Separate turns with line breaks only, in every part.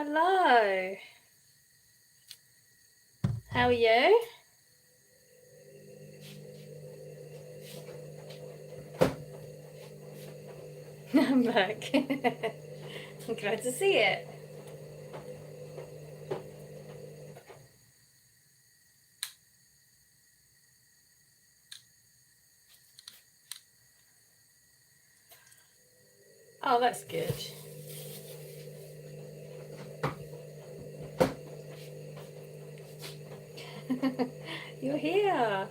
Hello. How are you? I'm back. I'm glad to see it. Oh, that's good. You're here.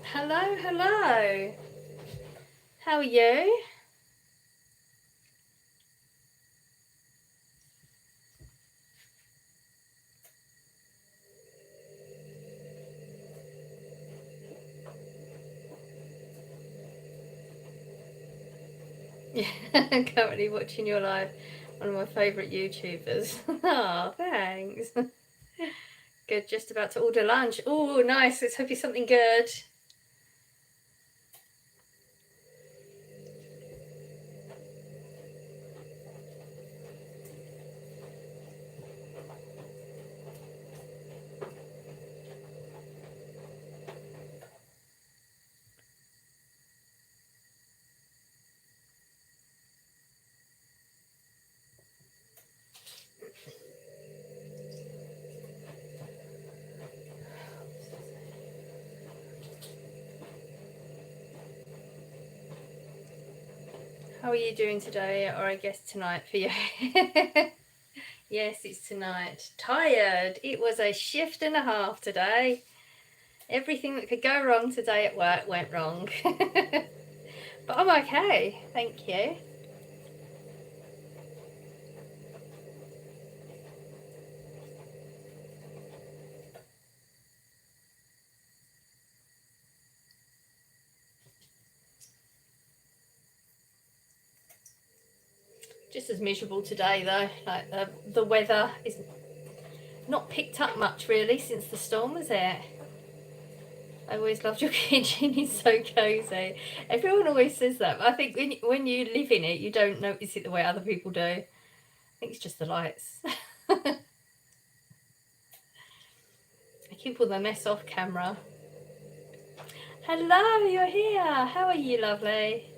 Hello, hello. How are you? I'm currently watching your live. One of my favourite YouTubers. Oh, thanks. Good, just about to order lunch. Oh, nice. Let's hope it's something good. How are you doing today, or I guess tonight for you? Yes, it's tonight. Tired. It was a shift and a half today. Everything that could go wrong today at work went wrong. But I'm okay, thank you. Just as miserable today though. Like the weather is not picked up much really since the storm was there. I always loved your kitchen, it's so cosy. Everyone always says that, but I think when you live in it, you don't notice it the way other people do. I think it's just the lights. I keep all the mess off camera. Hello, you're here. How are you, lovely?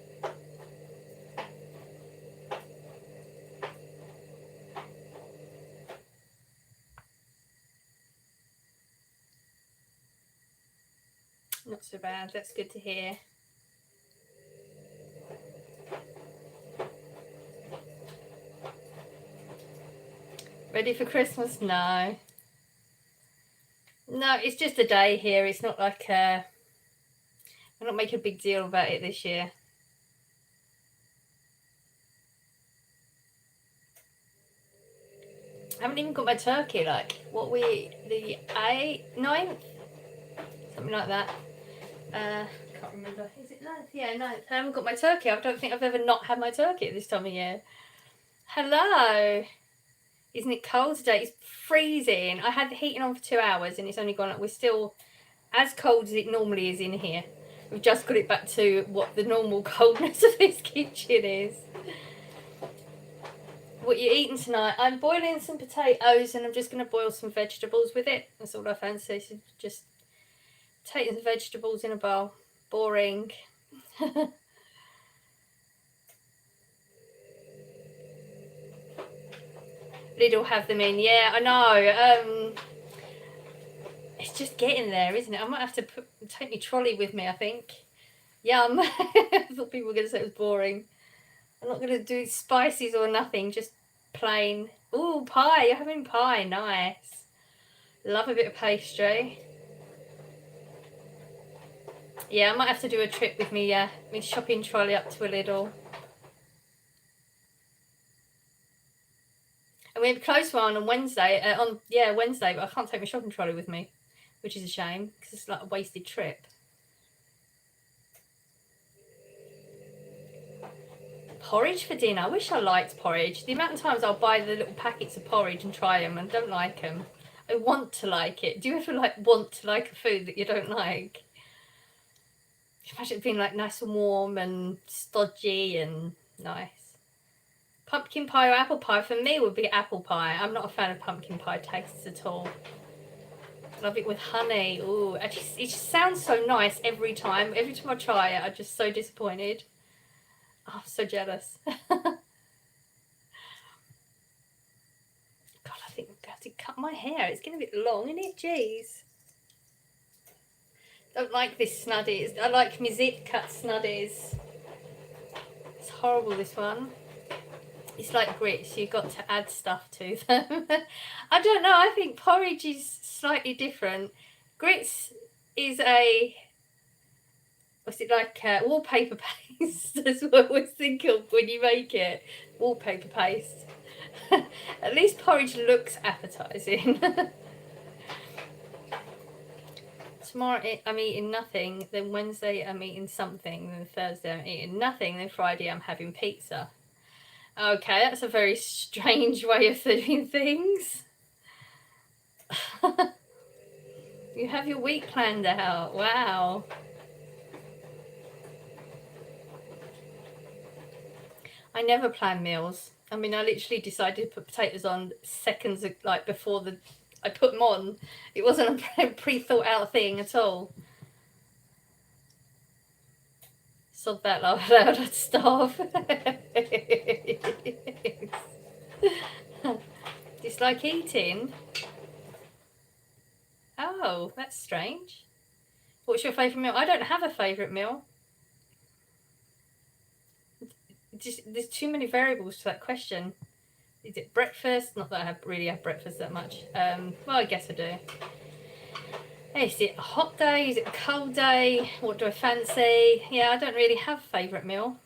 Not so bad, that's good to hear. Ready for Christmas? No. No, it's just a day here. It's not like we're not making a big deal about it this year. I haven't even got my turkey. Like, what we the 9th, something like that. Can't remember. Is it 9th? Yeah, 9th. I haven't got my turkey. I don't think I've ever not had my turkey at this time of year. Hello. Isn't it cold today? It's freezing. I had the heating on for 2 hours and it's only gone up. We're still as cold as it normally is in here. We've just got it back to what the normal coldness of this kitchen is. What you eating tonight? I'm boiling some potatoes and I'm just going to boil some vegetables with it. That's all I fancy. So just potatoes and vegetables in a bowl. Boring. Lidl have them in. Yeah, I know. It's just getting there, isn't it? I might have to take my trolley with me, I think. Yum. I thought people were going to say it was boring. I'm not going to do spices or nothing, just plain. Ooh, pie. You're having pie. Nice. Love a bit of pastry. Yeah, I might have to do a trip with me shopping trolley up to a Lidl. And we have a close one on Wednesday, Wednesday, but I can't take my shopping trolley with me, which is a shame, because it's like a wasted trip. porridge for dinner. I wish I liked porridge. The amount of times I'll buy the little packets of porridge and try them and don't like them. I want to like it. Do you ever like want to like a food that you don't like? Imagine it being like nice and warm and stodgy and nice. Pumpkin pie or apple pie? For me would be apple pie. I'm not a fan of pumpkin pie tastes at all. Love it with honey. Ooh, it just sounds so nice every time. Every time I try it, I'm just so disappointed. Oh, I'm so jealous. God, I think I'm going to cut my hair. It's getting a bit long, isn't it? Jeez. Don't like this snuddies. I like my zip cut snuddies. It's horrible, this one. It's like grits. You've got to add stuff to them. I don't know. I think porridge is slightly different. Grits is a... What's it like? Wallpaper paste. That's what I always think of when you make it. Wallpaper paste. At least porridge looks appetising. Tomorrow I'm eating nothing, then Wednesday I'm eating something, then Thursday I'm eating nothing, then Friday I'm having pizza. Okay, that's a very strange way of doing things. You have your week planned out. Wow. I never plan meals. I mean, I literally decided to put potatoes on seconds like before I put them on. It wasn't a pre-thought out thing at all. Sod that laugh loud, I'd starve. Dislike eating? Oh, that's strange. What's your favourite meal? I don't have a favourite meal. There's too many variables to that question. Is it breakfast? Not that I really have breakfast that much. Well, I guess I do. Is it a hot day? Is it a cold day? What do I fancy? Yeah, I don't really have a favourite meal.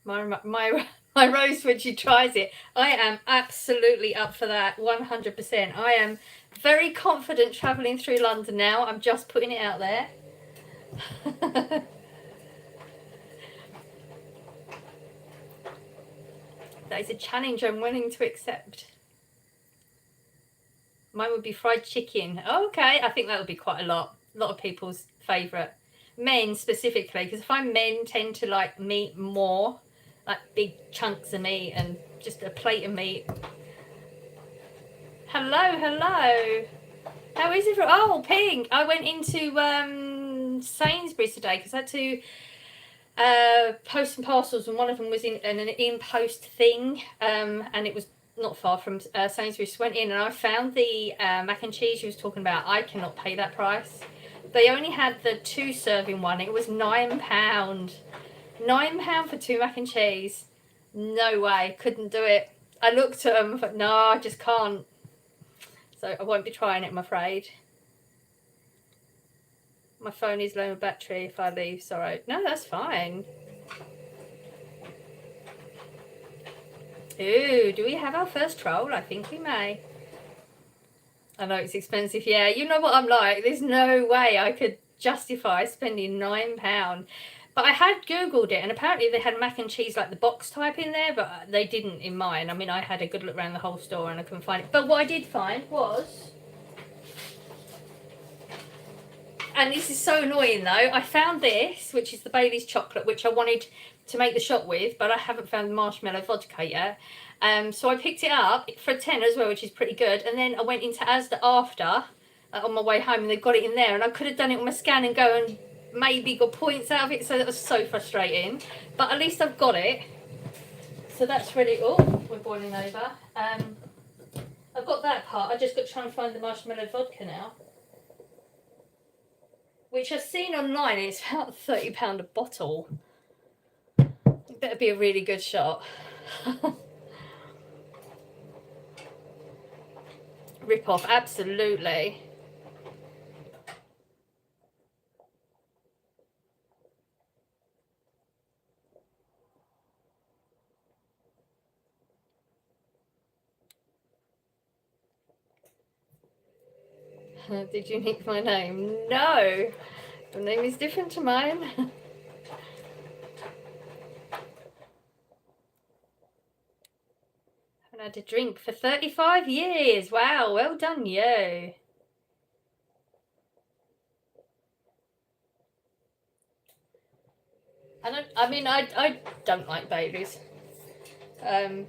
My Rose, when she tries it, I am absolutely up for that, 100%. I am very confident travelling through London now. I'm just putting it out there. That is a challenge I'm willing to accept. Mine would be fried chicken. Oh, okay, I think that would be quite a lot of people's favourite. Men specifically, because I find men tend to like meat more, like big chunks of meat and just a plate of meat. Hello. How is it? Oh, Pink. I went into Sainsbury's today because I had to post some parcels, and one of them was in an in-post thing, and it was not far from Sainsbury's. Went in and I found the mac and cheese you was talking about. I cannot pay that price. They only had the 2-serving one. It was £9. £9 for 2 mac and cheese. No way. Couldn't do it. I looked at them, but no, I just can't. So I won't be trying it, I'm afraid. My phone is low on battery if I leave. Sorry. No, that's fine. Ooh, do we have our first troll? I think we may. I know it's expensive. Yeah, you know what I'm like. There's no way I could justify spending £9. But I had Googled it, and apparently they had mac and cheese like the box type in there, but they didn't in mine. I mean, I had a good look around the whole store and I couldn't find it. But what I did find was... And this is so annoying though. I found this, which is the Bailey's chocolate, which I wanted to make the shot with, but I haven't found the marshmallow vodka yet. So I picked it up for a tenner as well, which is pretty good. And then I went into Asda after, on my way home, and they got it in there. And I could have done it on my Scan and Go and maybe got points out of it. So that was so frustrating. But at least I've got it. So that's really... Oh, we're boiling over. I've got that part. I just got to try and find the marshmallow vodka now, which I've seen online. It's about £30 a bottle. It better be a really good shot. Rip off, absolutely. Did you nick my name? No, your name is different to mine. Had a drink for 35 years. Wow, well done you. I don't like Baileys. But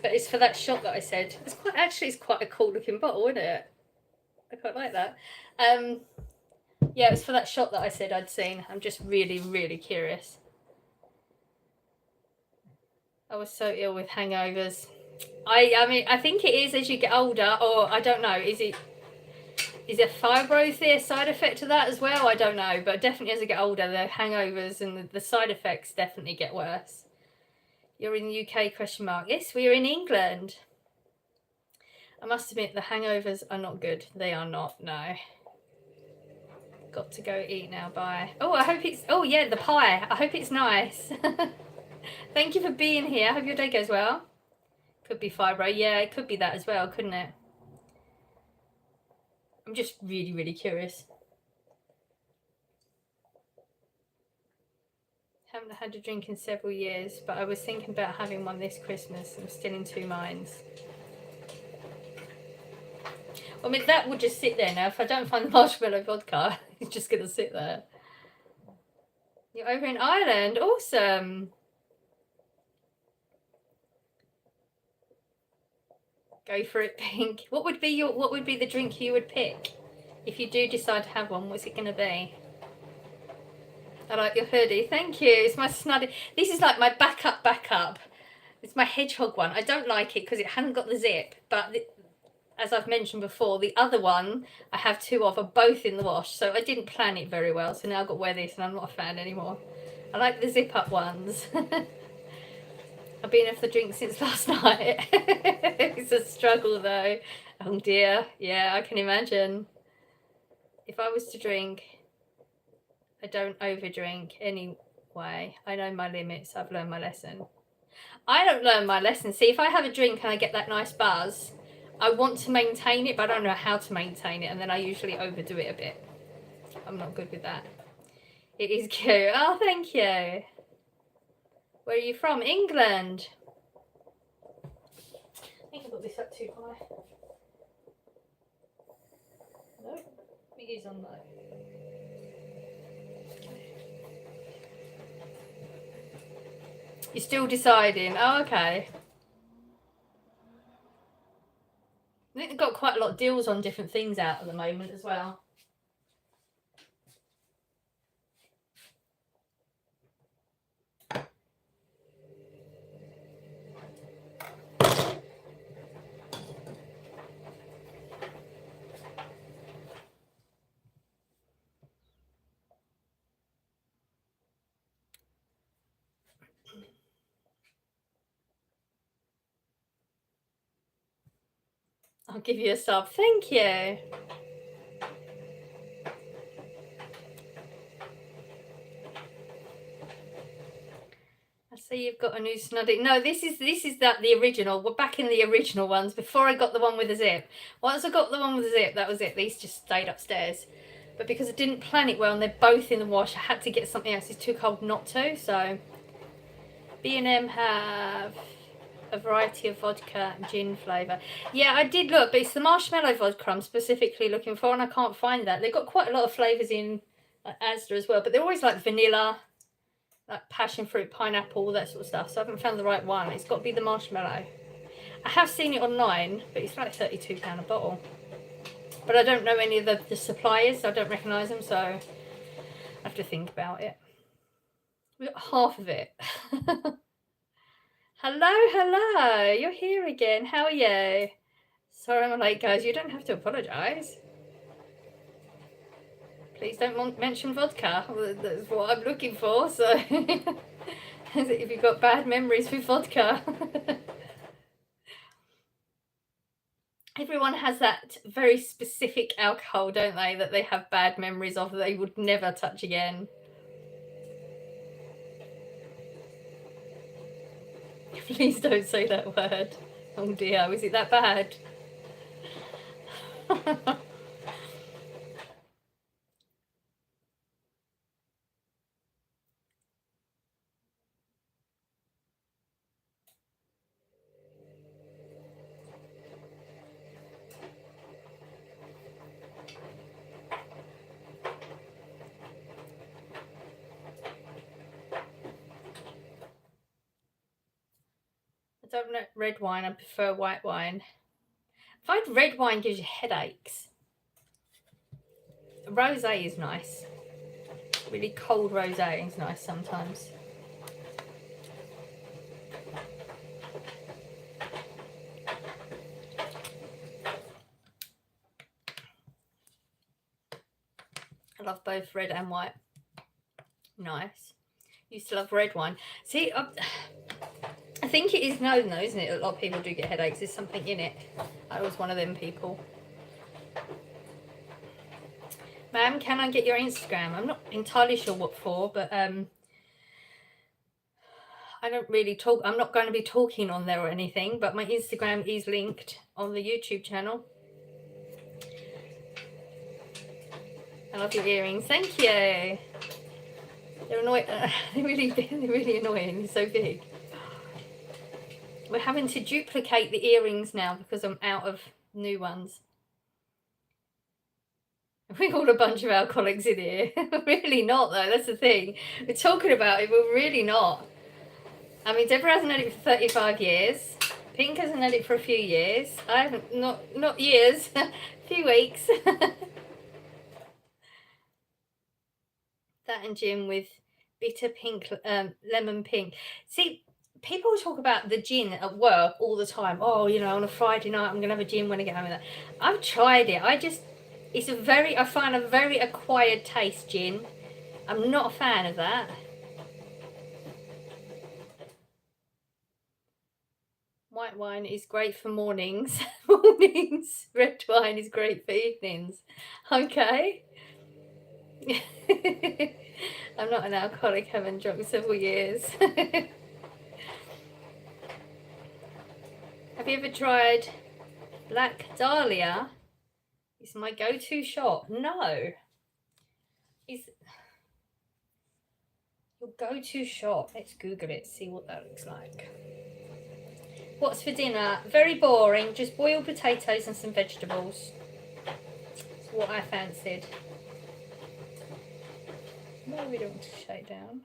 it's for that shot that I said. It's quite a cool looking bottle, isn't it? I quite like that. Yeah, it's for that shot that I said I'd seen. I'm just really, really curious. I was so ill with hangovers. I think it is as you get older, or I don't know. Is there fibro side effect to that as well? I don't know, but definitely as I get older, the hangovers and the side effects definitely get worse. You're in the UK? Question mark. Yes, we are in England. I must admit the hangovers are not good. They are not. No. Got to go eat now. Bye. Oh, I hope it's. Oh yeah, the pie. I hope it's nice. Thank you for being here. I hope your day goes well. Could be fibro. Yeah, it could be that as well, couldn't it? I'm just really, really curious. Haven't had a drink in several years, but I was thinking about having one this Christmas. I'm still in two minds. I mean, that would just sit there now. If I don't find the marshmallow vodka, it's just going to sit there. You're over in Ireland. Awesome. Go for it, Pink. What would be the drink you would pick if you do decide to have one? What's it going to be? I like your hoodie. Thank you. It's my snuddy. This is like my backup. It's my hedgehog one. I don't like it because it hasn't got the zip, but as I've mentioned before, the other one I have two of are both in the wash, so I didn't plan it very well, so now I've got to wear this and I'm not a fan anymore. I like the zip up ones. I've been off the drink since last night. It's a struggle though. Oh dear. Yeah, I can imagine. If I was to drink, I don't overdrink anyway. I know my limits. I've learned my lesson. I don't learn my lesson. See, if I have a drink and I get that nice buzz, I want to maintain it, but I don't know how to maintain it, and then I usually overdo it a bit. I'm not good with that. It is cute. Oh, thank you. Where are you from? England. I think I got this up too high. No, it is on low. You're still deciding. Oh, okay. I think they've got quite a lot of deals on different things out at the moment as well. I'll give you a sub. Thank you. I see you've got a new snuddy. No, this is the original. We're back in the original ones before I got the one with the zip. Once I got the one with the zip, that was it. These just stayed upstairs. But because I didn't plan it well and they're both in the wash, I had to get something else. It's too cold not to. So B&M have a variety of vodka and gin flavour. Yeah, I did look, but it's the marshmallow vodka I'm specifically looking for, and I can't find that. They've got quite a lot of flavours in Asda as well, but they're always like vanilla, like passion fruit, pineapple, that sort of stuff. So I haven't found the right one. It's got to be the marshmallow. I have seen it online, but it's like £32 a bottle. But I don't know any of the suppliers, so I don't recognise them, so I have to think about it. We've got half of it. Hello, you're here again. How are you? Sorry I'm late, guys. You don't have to apologise. Please don't mention vodka. That's what I'm looking for. So, if you've got bad memories with vodka. Everyone has that very specific alcohol, don't they, that they have bad memories of, that they would never touch again. Please don't say that word. Oh dear, is it that bad? don't know red wine. I prefer white wine. I find red wine gives you headaches. Rosé is nice. Really cold rosé is nice sometimes. I love both red and white. Nice. Used to love red wine. See, I think it is known though, isn't it? A lot of people do get headaches. There's something in it. I was one of them people. Ma'am, can I get your Instagram? I'm not entirely sure what for, but I don't really talk. I'm not going to be talking on there or anything, but my Instagram is linked on the YouTube channel. I love your earrings. Thank you. They're annoying. They're really annoying. They're so big. We're having to duplicate the earrings now because I'm out of new ones. We're all a bunch of alcoholics in here. We're really not, though. That's the thing. We're talking about it, but we're really not. I mean, Deborah hasn't had it for 35 years. Pink hasn't had it for a few years. I haven't, not years, a few weeks. That and gin with bitter pink, lemon pink. See, people talk about the gin at work all the time. Oh, you know, on a Friday night, I'm going to have a gin when I get home with that. I've tried it. I find a very acquired taste gin. I'm not a fan of that. White wine is great for mornings. Mornings. Red wine is great for evenings. Okay. I'm not an alcoholic, haven't drunk several years. Have you ever tried Black Dahlia? It's my go-to shot. No. It's your go-to shot. Let's Google it, see what that looks like. What's for dinner? Very boring. Just boiled potatoes and some vegetables. That's what I fancied. No, we don't want to shut it down.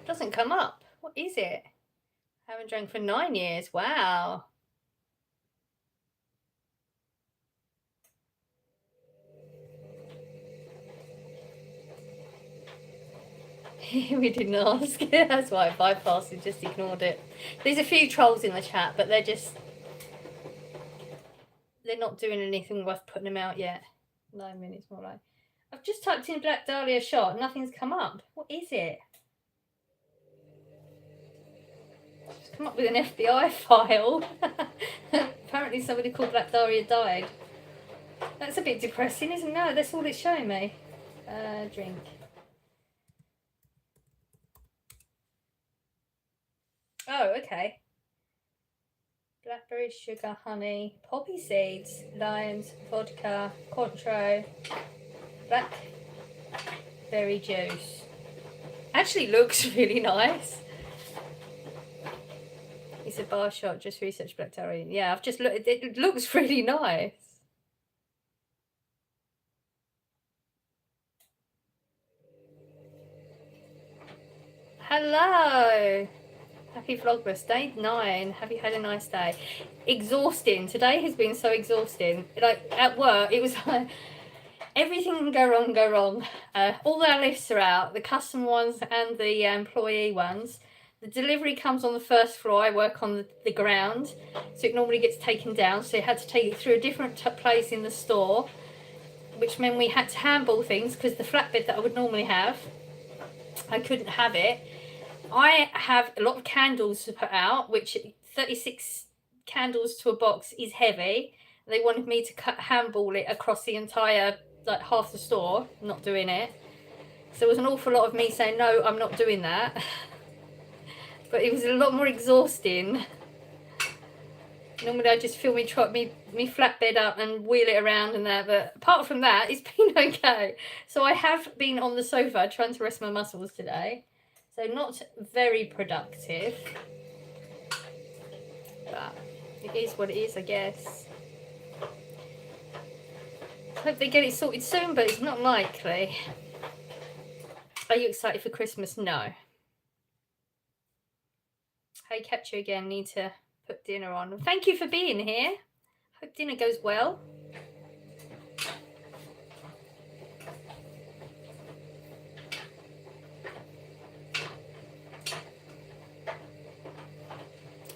Doesn't come up. What is it? I haven't drank for 9 years. Wow. We didn't ask. That's why I bypassed and just ignored it. There's a few trolls in the chat, but they're not doing anything worth putting them out yet. 9 minutes more like. I've just typed in Black Dahlia shot. Nothing's come up. What is it? It's come up with an FBI file. Apparently somebody called Black Dahlia died. That's a bit depressing, isn't it? No, that's all it's showing me. Drink. Oh, okay. Blackberry, sugar, honey, poppy seeds, limes, vodka, Cointreau, blackberry juice. Actually looks really nice. It's a bar shot, just research Black Dahlia. Yeah, I've just looked, it looks really nice. Hello. Happy Vlogmas, day 9. Have you had a nice day? Exhausting. Today has been so exhausting. Like at work, it was like everything can go wrong. All our lifts are out, the customer ones and the employee ones. The delivery comes on the first floor. I work on the ground, so it normally gets taken down. So you had to take it through a different place in the store, which meant we had to handball things because the flatbed that I would normally have, I couldn't have it. I have a lot of candles to put out, which 36 candles to a box is heavy. They wanted me to handball it across the entire, like half the store. I'm not doing it. So there was an awful lot of me saying, no, I'm not doing that. But it was a lot more exhausting. Normally I just feel me flatbed up and wheel it around and that. But apart from that, it's been okay. So I have been on the sofa trying to rest my muscles today. So not very productive, but it is what it is, I guess. Hope they get it sorted soon, but it's not likely. Are you excited for Christmas? No. Hey, catch you again. Need to put dinner on. Thank you for being here. Hope dinner goes well.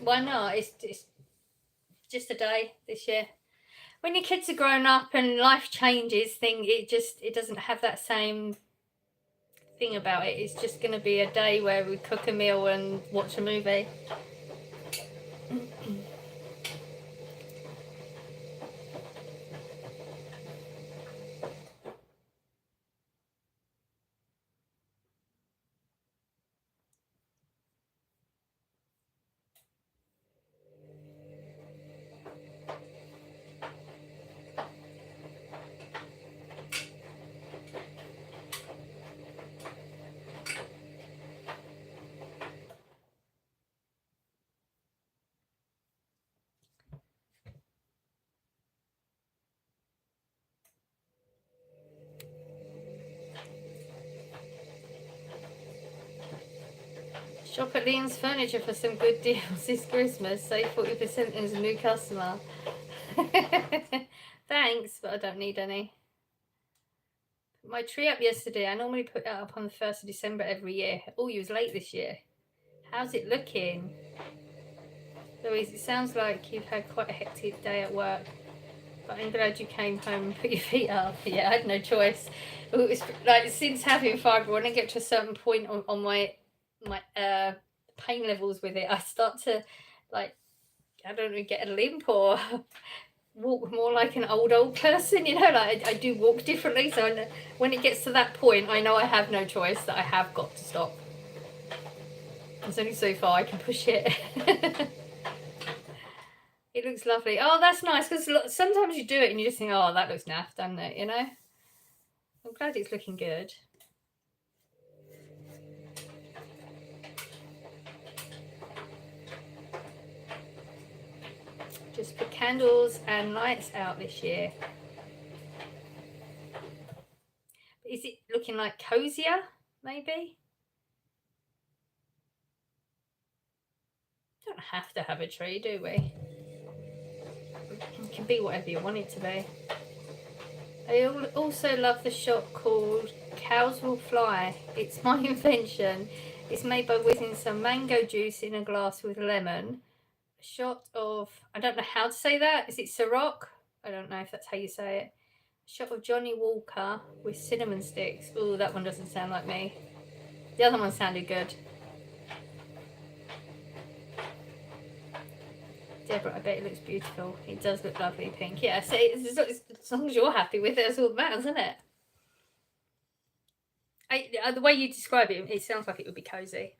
Why not? It's just a day this year. When your kids are grown up and life changes, it doesn't have that same thing about it. It's just going to be a day where we cook a meal and watch a movie. Shop at Leon's Furniture for some good deals this Christmas. Save 40% as a new customer. Thanks, but I don't need any. Put my tree up yesterday. I normally put that up on the 1st of December every year. Oh, you was late this year. How's it looking? Louise, it sounds like you've had quite a hectic day at work, but I'm glad you came home and put your feet up. Yeah, I had no choice. It was like, since having fibre, when I get to a certain point on my pain levels with it, I start to, like, I don't know, get a limp or walk more like an old person, you know, like I do walk differently. So when it gets to that point, I know I have no choice, that I have got to stop. There's only so far I can push it. It looks lovely. Oh, that's nice, because sometimes you do it and you just think, oh, that looks naff, doesn't it, you know? I'm glad it's looking good. Just put candles and lights out this year. Is it looking like cozier, maybe? Don't have to have a tree, do we? It can be whatever you want it to be. I also love the shop called Cows Will Fly. It's my invention. It's made by whizzing some mango juice in a glass with lemon. A shot of, I don't know how to say that. Is it Ciroc? I don't know if that's how you say it. A shot of Johnny Walker with cinnamon sticks. Oh, that one doesn't sound like me. The other one sounded good. Deborah, I bet it looks beautiful. It does look lovely pink. Yeah, so as long as you're happy with it, that's all that matters, isn't it? The way you describe it, it sounds like it would be cozy.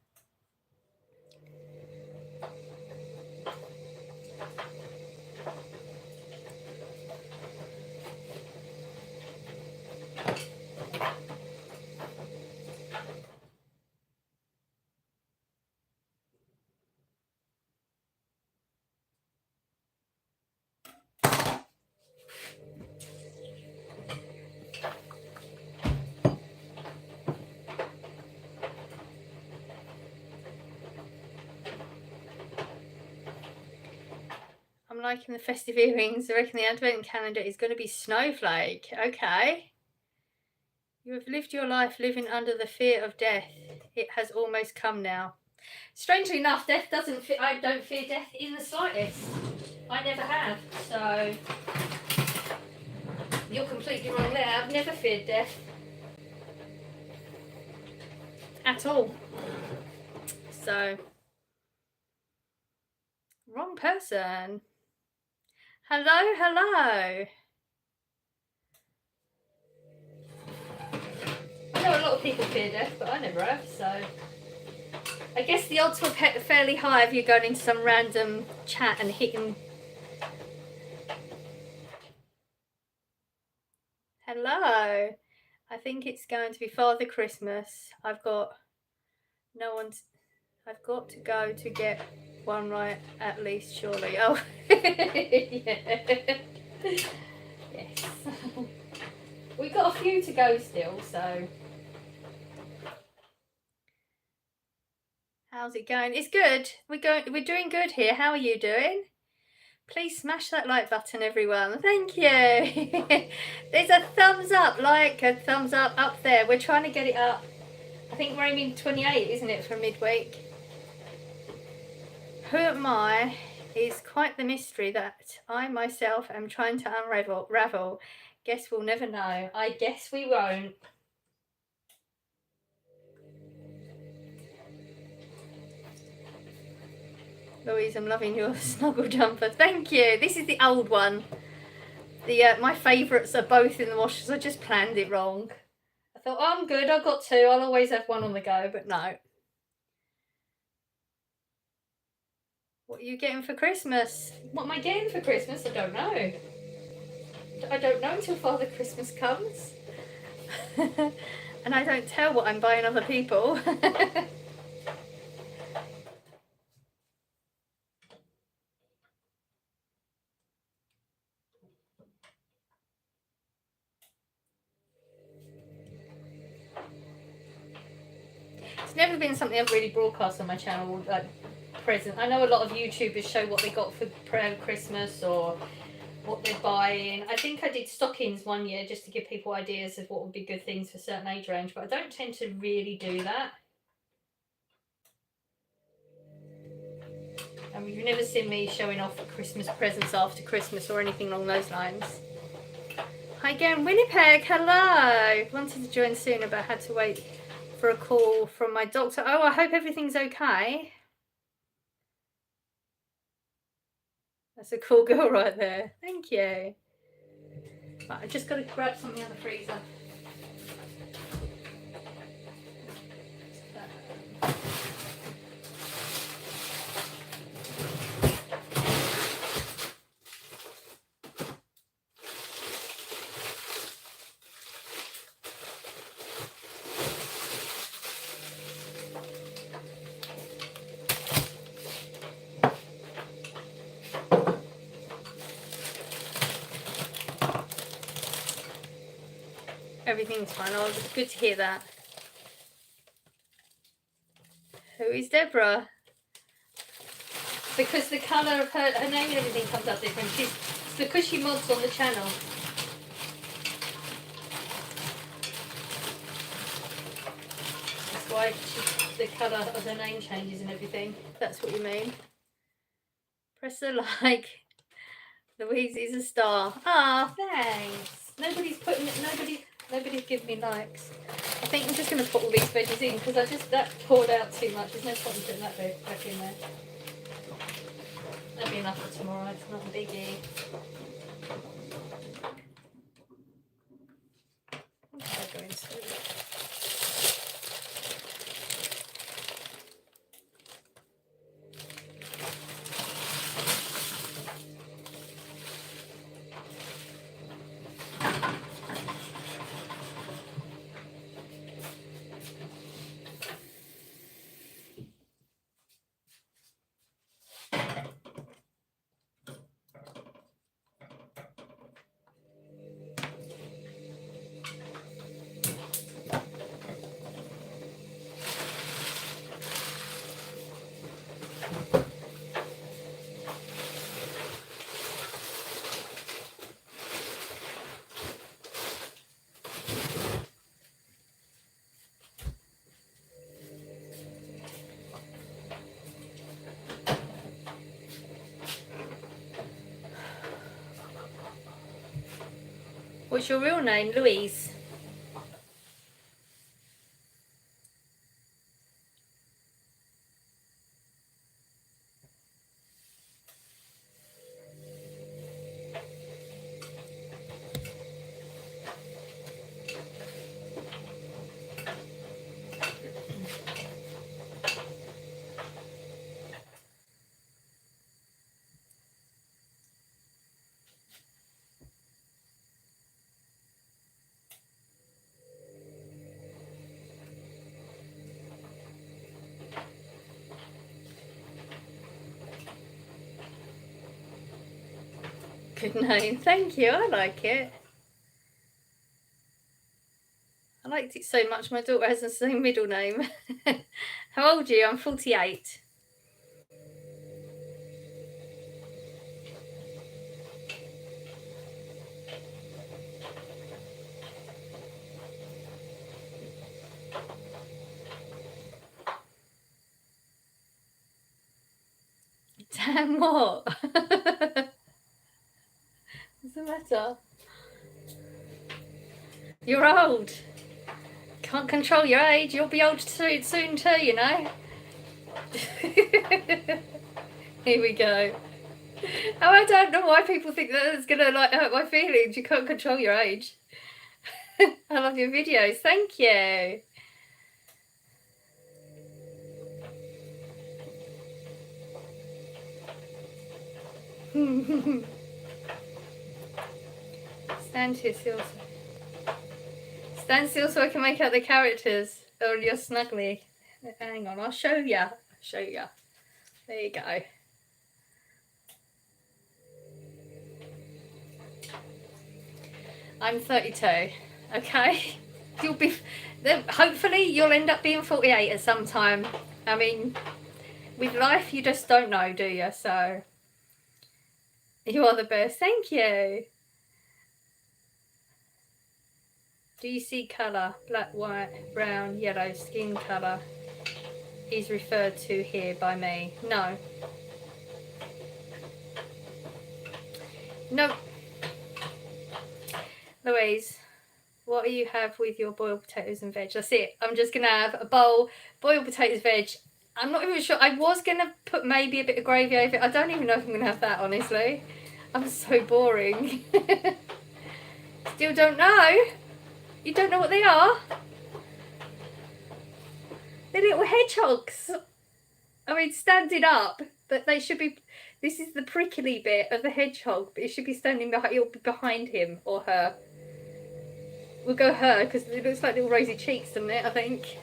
I'm liking the festive earrings. I reckon the advent calendar is going to be snowflake. Okay. You have lived your life living under the fear of death. It has almost come now. Strangely enough, death doesn't. I don't fear death in the slightest. I never have. So you're completely wrong there. I've never feared death at all. So wrong person. Hello, hello. I know a lot of people fear death, but I never have, so I guess the odds were fairly high of you going into some random chat and hitting. Hello. I think it's going to be Father Christmas. I've got No one's. I've got to go to get one right at least, surely. Oh, yeah. Yes. We've got a few to go still, so. How's it going? It's good. We're doing good here. How are you doing? Please smash that like button, everyone. Thank you. There's a thumbs up, like a thumbs up there. We're trying to get it up. I think we're aiming 28, isn't it, for midweek? Who am I is quite the mystery that I myself am trying to unravel. Guess we'll never know. I guess we won't. Louise, I'm loving your snuggle jumper. Thank you. This is the old one. My favourites are both in the washers. I just planned it wrong. I thought, oh, I'm good. I've got two. I'll always have one on the go, but no. What are you getting for Christmas? What am I getting for Christmas? I don't know. I don't know until Father Christmas comes. And I don't tell what I'm buying other people. It's never been something I've really broadcast on my channel, like present. I know a lot of YouTubers show what they got for Christmas or what they're buying. I think I did stockings one year just to give people ideas of what would be good things for certain age range, but I don't tend to really do that. And you've never seen me showing off Christmas presents after Christmas or anything along those lines. Hi again, Winnipeg, hello! Wanted to join sooner but had to wait for a call from my doctor. Oh, I hope everything's okay. That's a cool girl right there. Thank you. Right, I just got to grab something out of the freezer. Everything's fine. Oh, it's good to hear that. Who is Deborah? Because the colour of her name and everything comes up different. It's because she mods on the channel. That's why the colour of her name changes and everything. That's what you mean. Press the like. Louise is a star. Ah, thanks. Nobody's giving me likes. I think I'm just going to put all these veggies in because that poured out too much. There's no point in putting that back in there. That'll be enough for tomorrow. It's not a biggie. I'll go into it. What's your real name? Louise. Good name. Thank you. I like it. I liked it so much my daughter has the same middle name. How old are you? I'm 48. Damn what? What's the matter? You're old. Can't control your age. You'll be old soon too, you know. Here we go. Oh, I don't know why people think that it's gonna like hurt my feelings. You can't control your age. I love your videos. Thank you. Stand still. Stand still so I can make out the characters. Oh, you're snuggly. Hang on, I'll show you. There you go. I'm 32. Okay. You'll be. Hopefully, you'll end up being 48 at some time. I mean, with life, you just don't know, do you? So, you are the best. Thank you. Do you see colour? Black, white, brown, yellow, skin colour is referred to here by me. No. No. Louise, what do you have with your boiled potatoes and veg? That's it. I'm just going to have a bowl, boiled potatoes, veg. I'm not even sure. I was going to put maybe a bit of gravy over it. I don't even know if I'm going to have that, honestly. I'm so boring. Still don't know. You don't know what they are? They're little hedgehogs. I mean, standing up, but they should be. This is the prickly bit of the hedgehog, but it should be standing behind. It'll be behind him or her. We'll go her because it looks like little rosy cheeks, doesn't it? I think.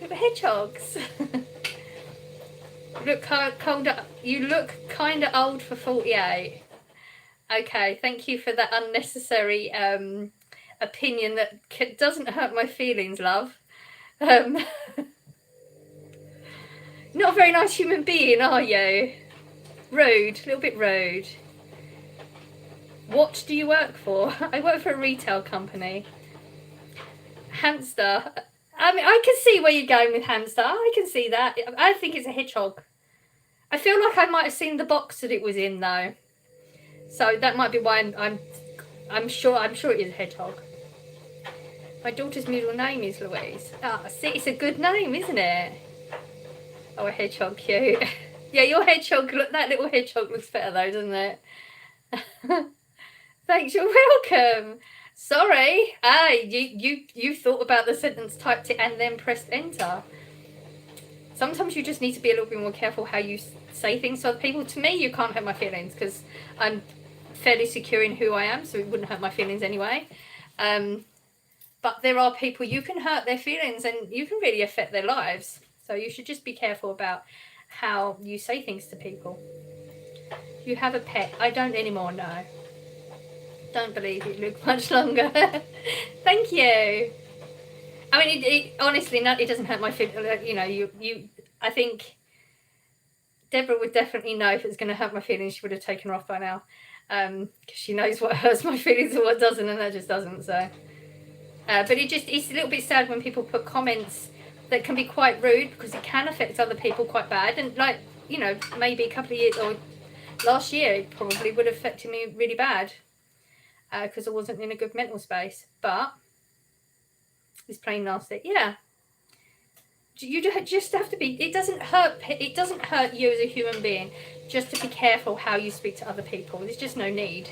Little hedgehogs. You look kind of old for 48. Okay, thank you for that unnecessary opinion that doesn't hurt my feelings, love. Not a very nice human being, are you? Rude, a little bit rude. What do you work for? I work for a retail company. Hamster. I mean, I can see where you're going with hamster. I can see that. I think it's a hedgehog. I feel like I might have seen the box that it was in, though. So that might be why I'm sure it is a hedgehog. My daughter's middle name is Louise. Ah, see, it's a good name, isn't it? Oh, a hedgehog, cute. Yeah, your hedgehog, look, that little hedgehog looks better though, doesn't it? Thanks, you're welcome. Sorry. Ah, you thought about the sentence, typed it, and then pressed enter. Sometimes you just need to be a little bit more careful how you say things to other people. To me, you can't hurt my feelings because I'm fairly secure in who I am, so it wouldn't hurt my feelings anyway. But there are people you can hurt their feelings and you can really affect their lives. So you should just be careful about how you say things to people. You have a pet. I don't anymore, no. Don't believe you look much longer. Thank you. I mean, it honestly, no, it doesn't hurt my feelings. You know, I think Deborah would definitely know if it's going to hurt my feelings. She would have taken her off by now, because she knows what hurts my feelings and what doesn't, and that just doesn't. So, but it's a little bit sad when people put comments that can be quite rude because it can affect other people quite bad. And like, you know, maybe a couple of years or last year, it probably would have affected me really bad because I wasn't in a good mental space. But it's plain nasty. Yeah. You just have to be. It doesn't hurt you as a human being. Just to be careful how you speak to other people. There's just no need.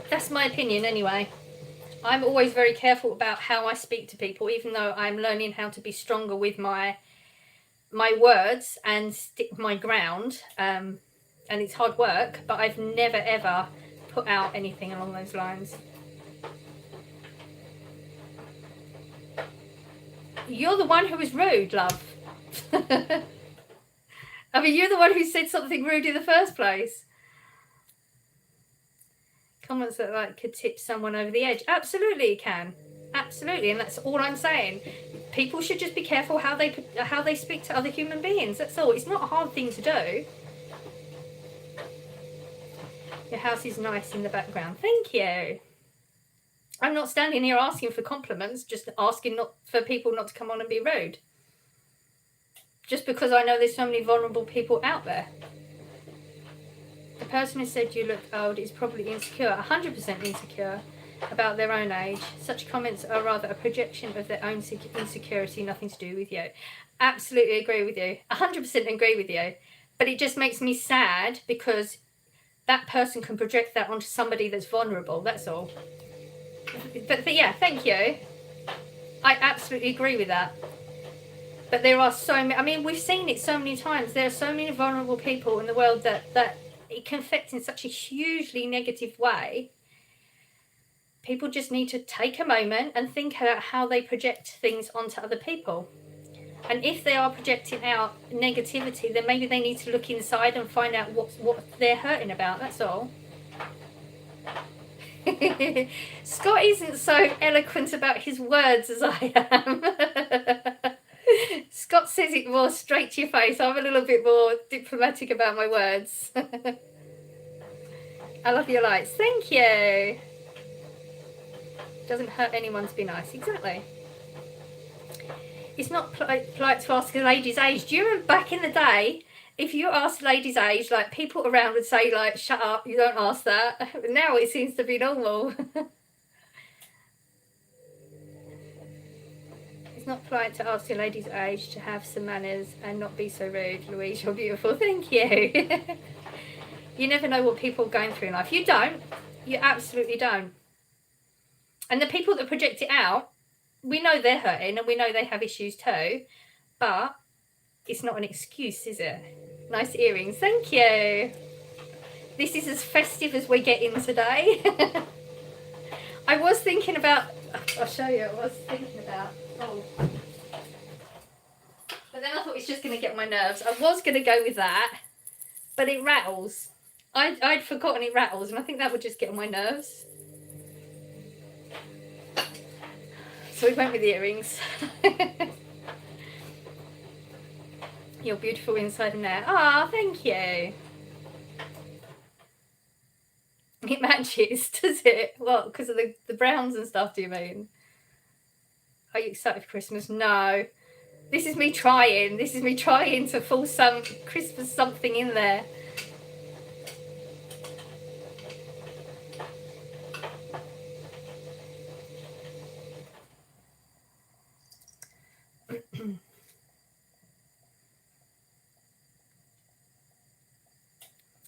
That's my opinion anyway. I'm always very careful about how I speak to people, even though I'm learning how to be stronger with my words and stick my ground. And it's hard work, but I've never ever put out anything along those lines. You're the one who was rude, love. I mean, you're the one who said something rude in the first place. Comments that like could tip someone over the edge. Absolutely, it can. Absolutely, and that's all I'm saying. People should just be careful how they speak to other human beings. That's all. It's not a hard thing to do. Your house is nice in the background. Thank you. I'm not standing here asking for compliments, just asking not for people not to come on and be rude. Just because I know there's so many vulnerable people out there. The person who said you look old is probably insecure, 100% insecure about their own age. Such comments are rather a projection of their own insecurity, nothing to do with you. Absolutely agree with you. 100% agree with you. But it just makes me sad because that person can project that onto somebody that's vulnerable, that's all. But yeah, thank you. I absolutely agree with that. But there are so many, I mean, we've seen it so many times. There are so many vulnerable people in the world that it can affect in such a hugely negative way. People just need to take a moment and think about how they project things onto other people. And if they are projecting out negativity, then maybe they need to look inside and find out what they're hurting about, that's all. Scott isn't so eloquent about his words as I am. Scott says it more straight to your face. I'm a little bit more diplomatic about my words. I love your lights. Thank you. Doesn't hurt anyone to be nice. Exactly. It's not polite to ask a lady's age. Do you remember back in the day, if you asked a lady's age, like people around would say like, shut up, you don't ask that. Now it seems to be normal. It's not polite to ask a lady's age, to have some manners and not be so rude. Louise, you're beautiful. Thank you. You never know what people are going through in life. You don't. You absolutely don't. And the people that project it out, we know they're hurting and we know they have issues too, but it's not an excuse, is it? Nice earrings. Thank you. This is as festive as we're getting today. I was thinking about, I'll show you, I was thinking about, but then I thought it's just going to get my nerves. I was going to go with that, but it rattles. I'd forgotten it rattles, and I think that would just get on my nerves. So we went with the earrings. You're beautiful inside and out. Ah, thank you. It matches, does it? What, because of the browns and stuff, do you mean? Are you excited for Christmas? No. This is me trying. This is me trying to pull some Christmas something in there.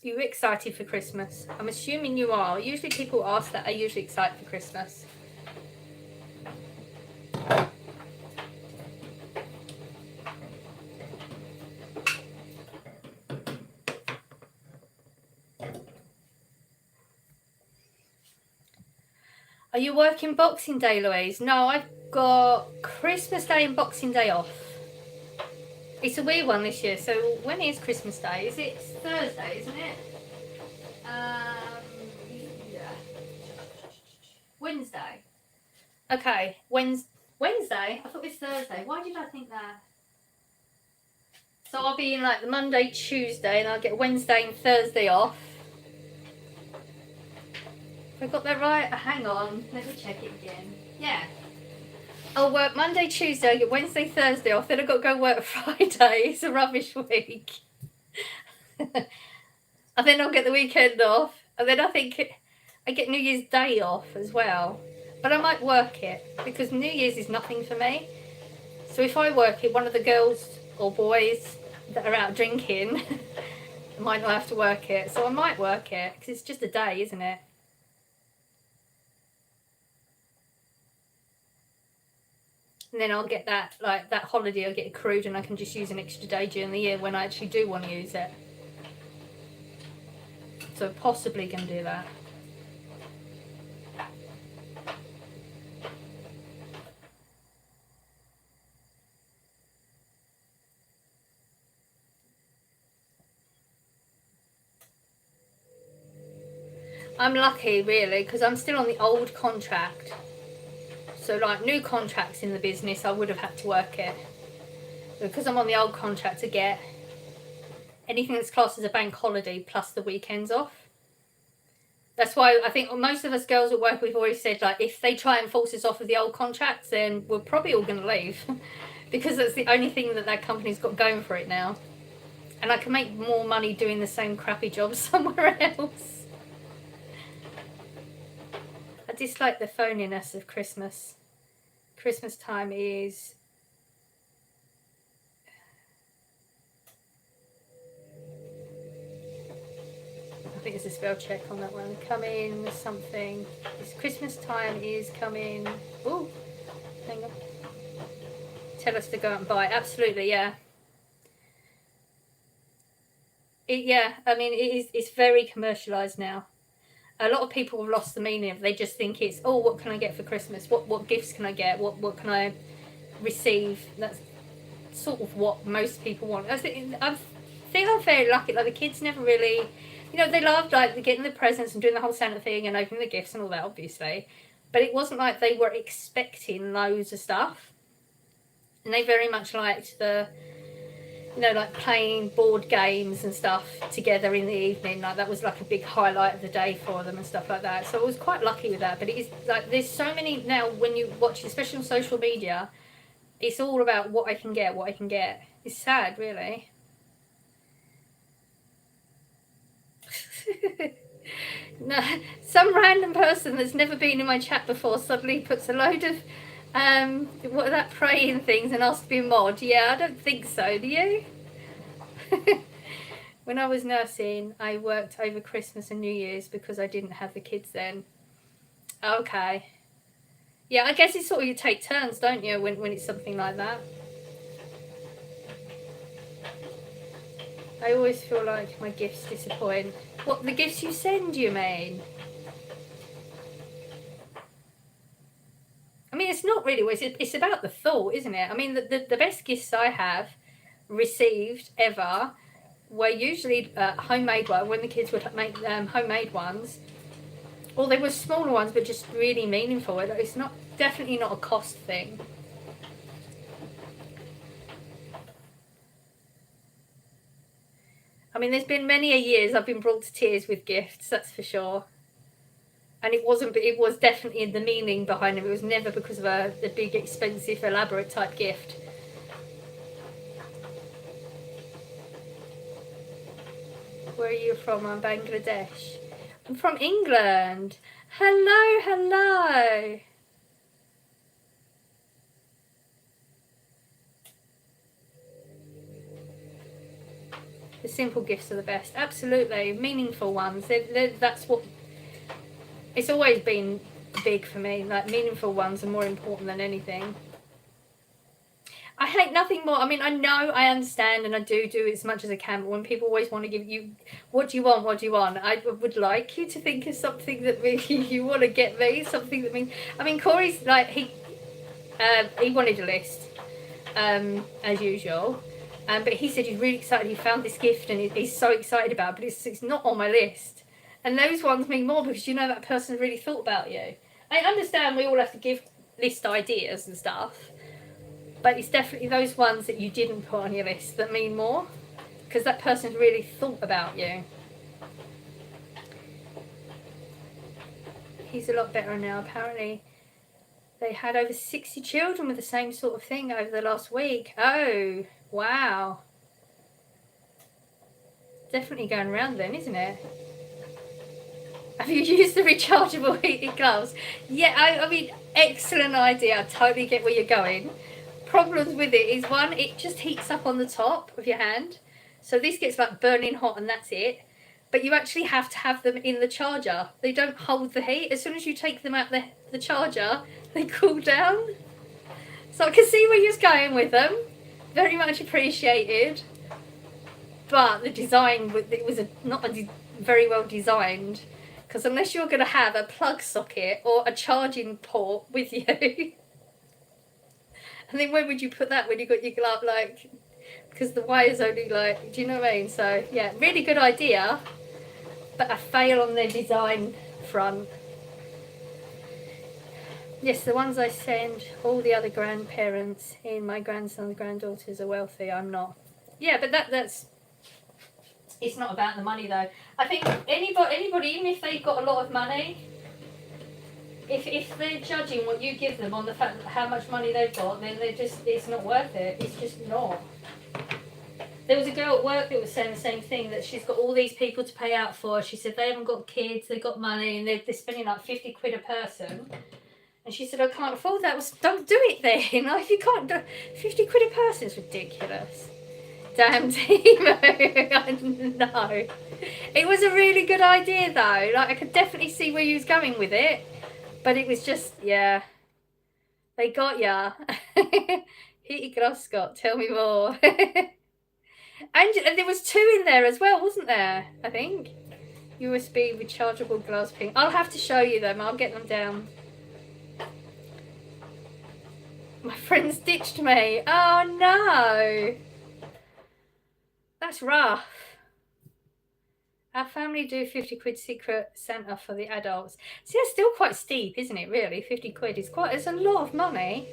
You're excited for Christmas? I'm assuming you are. Usually people ask that, are usually excited for Christmas. Are you working Boxing Day, Louise? No, I've got Christmas Day and Boxing Day off. It's a weird one this year. So when is Christmas Day? Is it Thursday, isn't it? Yeah. Wednesday. Okay, Wednesday? I thought it was Thursday. Why did I think that? So I'll be in like the Monday, Tuesday, and I'll get Wednesday and Thursday off. Have I got that right? Hang on, let me check it again. Yeah. I'll work Monday, Tuesday, I get Wednesday, Thursday off, then I've got to go work Friday. It's a rubbish week. And then I'll get the weekend off. And then I think I get New Year's Day off as well. But I might work it because New Year's is nothing for me. So if I work it, one of the girls or boys that are out drinking might not have to work it. So I might work it because it's just a day, isn't it? And then I'll get that, like that holiday, I'll get accrued and I can just use an extra day during the year when I actually do want to use it. So possibly can do that. I'm lucky really because I'm still on the old contract. So like new contracts in the business, I would have had to work it. Because I'm on the old contract, to get anything that's classed as a bank holiday plus the weekends off. That's why I think most of us girls at work, we've always said, like, if they try and force us off of the old contracts, then we're probably all going to leave. Because that's the only thing that company's got going for it now. And I can make more money doing the same crappy job somewhere else. I dislike the phoniness of Christmas. Christmas time is... I think it's a spell check on that one. Come in with something. This Christmas time is coming. Ooh, hang on. Tell us to go out and buy. Absolutely, yeah. Yeah, I mean, it's very commercialised now. A lot of people have lost the meaning of it. They just think it's, oh, what can I get for Christmas? What gifts can I get? What can I receive? That's sort of what most people want. I think I'm very lucky. Like, the kids never really, you know, they loved like getting the presents and doing the whole Santa thing and opening the gifts and all that, obviously. But it wasn't like they were expecting loads of stuff. And they very much liked the, you know, like playing board games and stuff together in the evening. Like, that was like a big highlight of the day for them and stuff like that. So I was quite lucky with that. But it is like, there's so many now when you watch, especially on social media, it's all about what I can get, what I can get. It's sad, really. No, some random person that's never been in my chat before suddenly puts a load of what are that praying things and asks to be a mod. Yeah, I don't think so, do you? When I was nursing, I worked over Christmas and New Year's because I didn't have the kids then. Okay. Yeah, I guess it's sort of, you take turns, don't you, when it's something like that. I always feel like my gifts disappoint. What, the gifts you send, you mean? I mean, it's not really, it's about the thought, isn't it? I mean, the best gifts I have received ever were usually homemade ones, when the kids would make homemade ones. Or they were smaller ones, but just really meaningful. It's not, definitely not a cost thing. I mean, there's been many a years I've been brought to tears with gifts, that's for sure. And it wasn't, but it was definitely the meaning behind them. It was never because of a big, expensive, elaborate type gift. Where are you from? I'm Bangladesh. I'm from England. Hello, hello. The simple gifts are the best. Absolutely. Meaningful ones. That's what... It's always been big for me. Like, meaningful ones are more important than anything. I hate nothing more. I mean, I know, I understand, and I do as much as I can, but when people always want to give you, what do you want, what do you want? I would like you to think of something that really you want to get me, something that means... I mean, Corey's, like, he wanted a list, as usual. But he said he's really excited. He found this gift and he's so excited about it, but it's not on my list. And those ones mean more because you know that person really thought about you. I understand we all have to give list ideas and stuff, but it's definitely those ones that you didn't put on your list that mean more because that person's really thought about you. He's a lot better now, apparently. They had over 60 children with the same sort of thing over the last week. Oh, wow. Definitely going around then, isn't it? Have you used the rechargeable heated gloves? Yeah, I mean, excellent idea. I totally get where you're going. Problems with it is, one, it just heats up on the top of your hand. So this gets like burning hot and that's it. But you actually have to have them in the charger. They don't hold the heat. As soon as you take them out the charger, they cool down. So I can see where you're going with them. Very much appreciated. But the design, it was not very well designed. Because unless you're going to have a plug socket or a charging port with you, and then where would you put that when you got your glove, like, because the wire's only like, do you know what I mean? So yeah, really good idea, but a fail on their design front. Yes, the ones I send, all the other grandparents and my grandsons, granddaughters are wealthy. I'm not. Yeah, but that's it's not about the money though. I think anybody, even if they've got a lot of money, if they're judging what you give them on the fact how much money they've got, then it's not worth it. It's just not. There was a girl at work that was saying the same thing, that she's got all these people to pay out for. She said they haven't got kids, they've got money, and they're spending like 50 quid a person. And she said, I can't afford that. Well, don't do it then. Like, if you can't do 50 quid a person is ridiculous. Damn Timo. I know. It was a really good idea though. Like, I could definitely see where you was going with it. But it was just, yeah. They got ya. Hitty Groscott, tell me more. And there was 2 in there as well, wasn't there? I think. USB rechargeable glass ping. I'll have to show you them. I'll get them down. My friends ditched me. Oh no. That's rough. Our family do 50 quid secret Santa for the adults. See, that's still quite steep, isn't it, really? 50 quid is quite, it's a lot of money.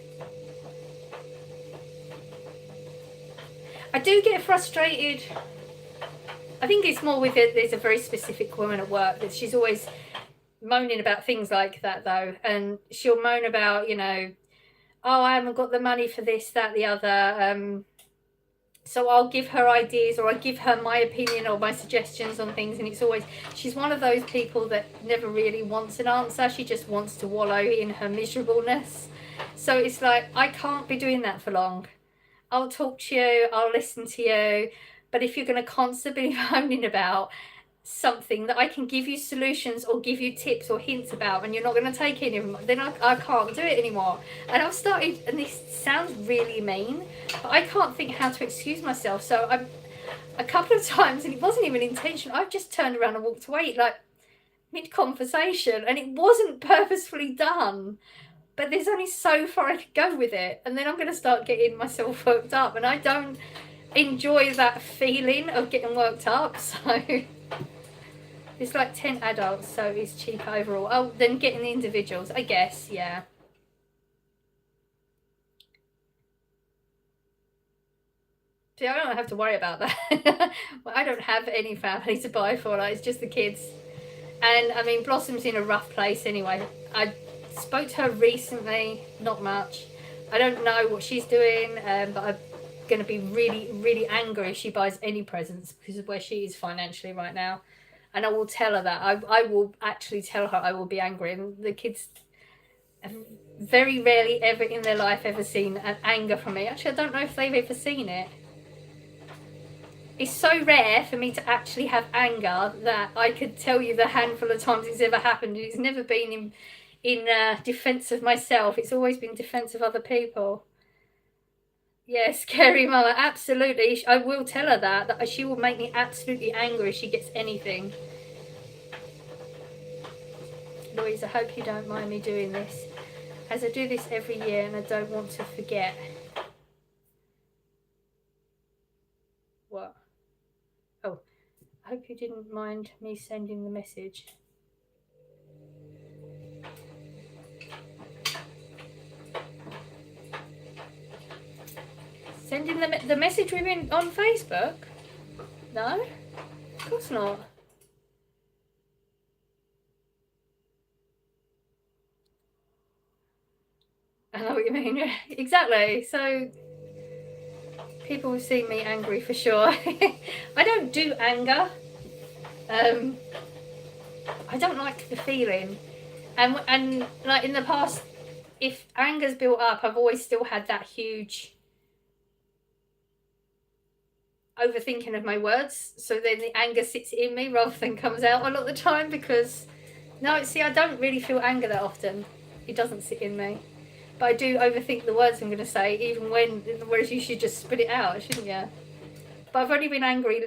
I do get frustrated. I think it's more with it. There's a very specific woman at work that she's always moaning about things like that, though. And she'll moan about, you know, oh, I haven't got the money for this, that, the other. So I'll give her ideas, or I give her my opinion or my suggestions on things. And it's always, she's one of those people that never really wants an answer. She just wants to wallow in her miserableness. So it's like, I can't be doing that for long. I'll talk to you, I'll listen to you, but if you're going to constantly be moaning about something that I can give you solutions or give you tips or hints about, and you're not going to take any of them, then I can't do it anymore. And I've started, and this sounds really mean, but I can't think how to excuse myself. So I'm a couple of times, and it wasn't even intentional, I've just turned around and walked away, like mid-conversation, and it wasn't purposefully done. But there's only so far I could go with it, and then I'm going to start getting myself worked up, and I don't enjoy that feeling of getting worked up. So it's like 10 adults, so it's cheap overall. Oh, then getting the individuals, I guess, yeah. See, I don't have to worry about that. Well, I don't have any family to buy for, like, it's just the kids. And I mean, Blossom's in a rough place anyway. I spoke to her recently, not much. I don't know what she's doing, but I'm going to be really, really angry if she buys any presents because of where she is financially right now. And I will tell her that. I will actually tell her I will be angry. And the kids have very rarely ever in their life ever seen an anger from me. Actually, I don't know if they've ever seen it. It's so rare for me to actually have anger that I could tell you the handful of times it's ever happened. It's never been in defence of myself. It's always been defence of other people. Yeah, scary mama, absolutely. I will tell her that she will make me absolutely angry if she gets anything. Louise, I hope you don't mind me doing this, as I do this every year and I don't want to forget. What? Oh, I hope you didn't mind me sending the message. Sending the message we've been on Facebook? No? Of course not. I know what you mean. Exactly. So people have seen me angry for sure. I don't do anger. I don't like the feeling. And like in the past, if anger's built up, I've always still had that huge overthinking of my words, so then the anger sits in me rather than comes out a lot of the time. Because no, see, I don't really feel anger that often. It doesn't sit in me, but I do overthink the words I'm going to say, even whereas you should just spit it out, shouldn't you? But I've only been angry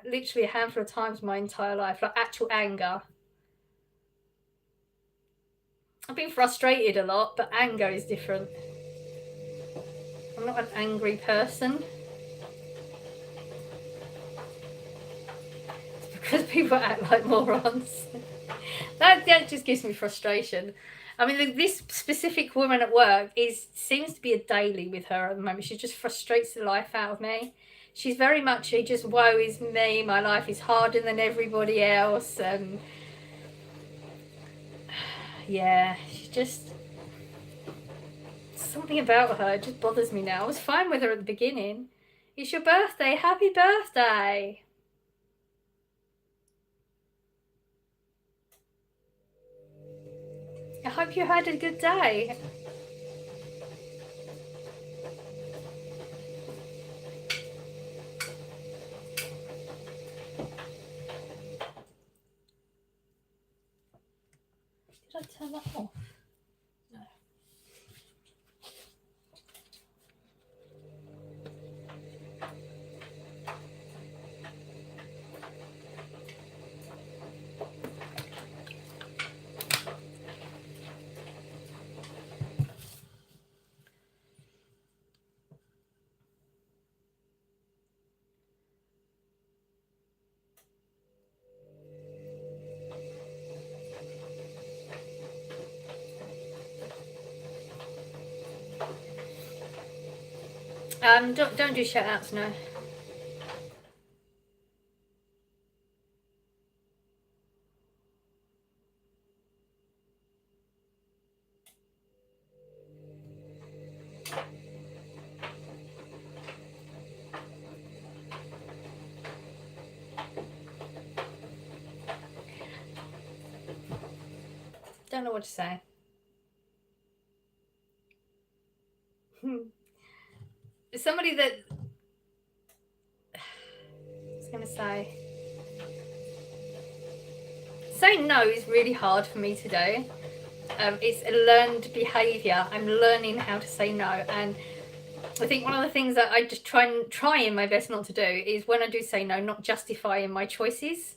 literally a handful of times my entire life, like actual anger. I've been frustrated a lot, but anger is different. I'm not an angry person. Because people act like morons. That just gives me frustration. I mean, this specific woman at work seems to be a daily with her at the moment. She just frustrates the life out of me. She's very much a just woe is me. My life is harder than everybody else. Yeah, she's just something about her. It just bothers me now. I was fine with her at the beginning. It's your birthday. Happy birthday. I hope you had a good day. Did I turn that off? No. Don't do shout outs, no. Don't know what to say. Somebody that I was gonna say, saying no is really hard for me to do. It's a learned behaviour. I'm learning how to say no, and I think one of the things that I just trying my best not to do is when I do say no, not justifying my choices.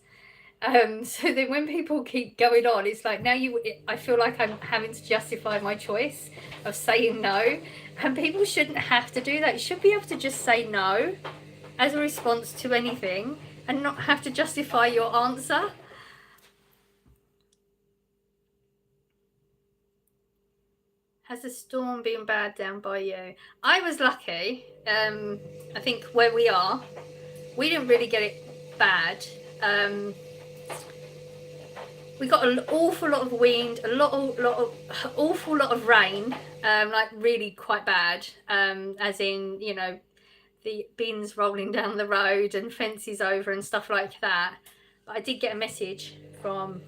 So that when people keep going on, it's like I feel like I'm having to justify my choice of saying no, and people shouldn't have to do that. You should be able to just say no as a response to anything and not have to justify your answer. Has the storm been bad down by you? I was lucky. I think where we are, we didn't really get it bad. We got an awful lot of wind, awful lot of rain, like really quite bad, as in, you know, the bins rolling down the road and fences over and stuff like that. But I did get a message from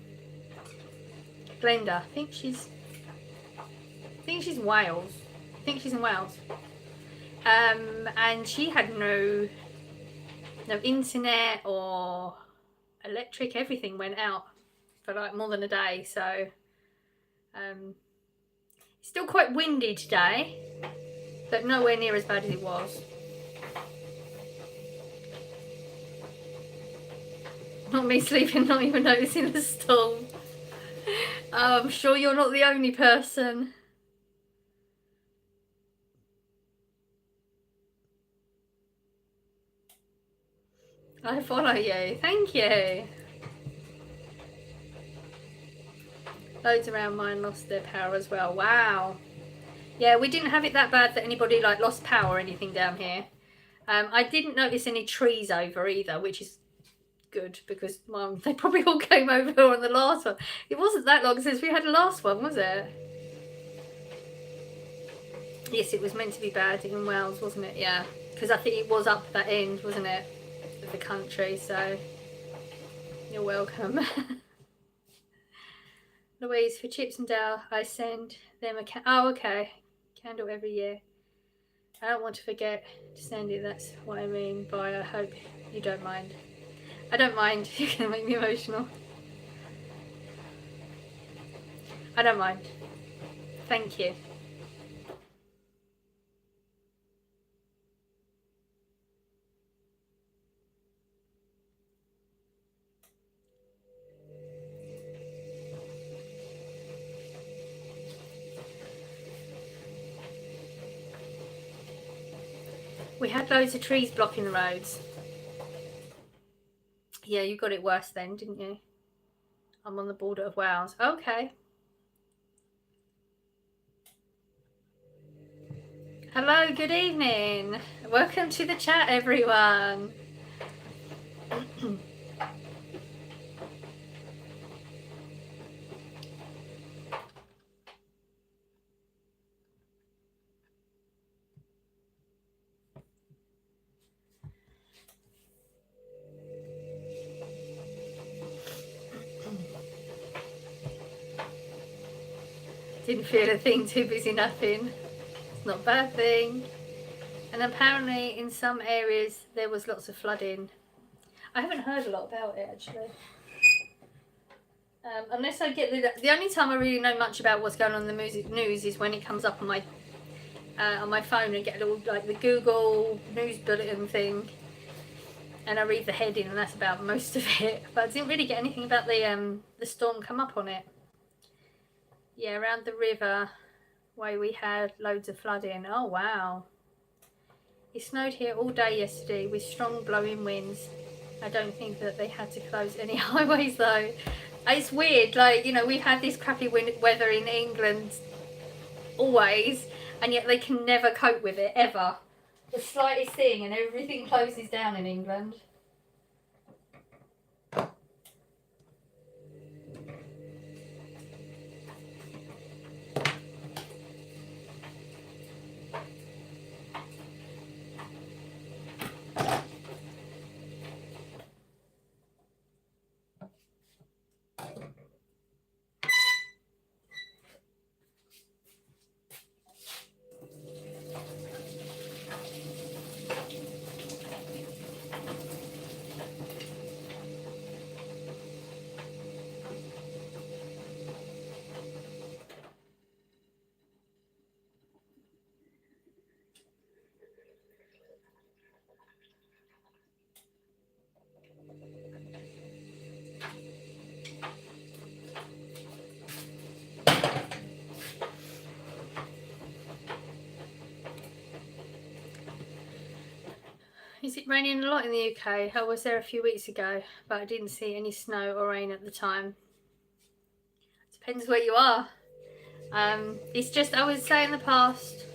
Glenda. I think she's Wales. I think she's in Wales. And she had no internet or electric. Everything went out for like more than a day. So it's still quite windy today, but nowhere near as bad as it was. Not me sleeping, not even noticing the storm. I'm sure you're not the only person. I follow you. Thank you. Loads around mine lost their power as well. Wow. Yeah, we didn't have it that bad that anybody like lost power or anything down here. I didn't notice any trees over either, which is good because they probably all came over on the last one. It wasn't that long since we had the last one, was it? Yes, it was meant to be bad in Wales, wasn't it? Yeah, because I think it was up that end, wasn't it, of the country. So you're welcome. Louise, for Chips and Dale, I send them a oh, okay, candle every year. I don't want to forget to send it. That's what I mean by I hope you don't mind. I don't mind. You're gonna make me emotional. I don't mind. Thank you. We had loads of trees blocking the roads. Yeah, you got it worse then, didn't you? I'm on the border of Wales. Okay. Hello, good evening. Welcome to the chat, everyone. Didn't feel a thing, too busy napping. It's not a bad thing. And apparently in some areas there was lots of flooding. I haven't heard a lot about it actually. Unless I get the only time I really know much about what's going on in the news is when it comes up on my phone and get a little like the Google news bulletin thing, and I read the heading and that's about most of it. But I didn't really get anything about the storm come up on it. Yeah, around the river where we had loads of flooding. Oh wow. It snowed here all day yesterday with strong blowing winds. I don't think that they had to close any highways though. It's weird, like, you know, we've had this crappy weather in England always, and yet they can never cope with it, ever. The slightest thing and everything closes down in England. Is it raining a lot in the UK? I was there a few weeks ago, but I didn't see any snow or rain at the time. Depends where you are. It's just, I would say in the past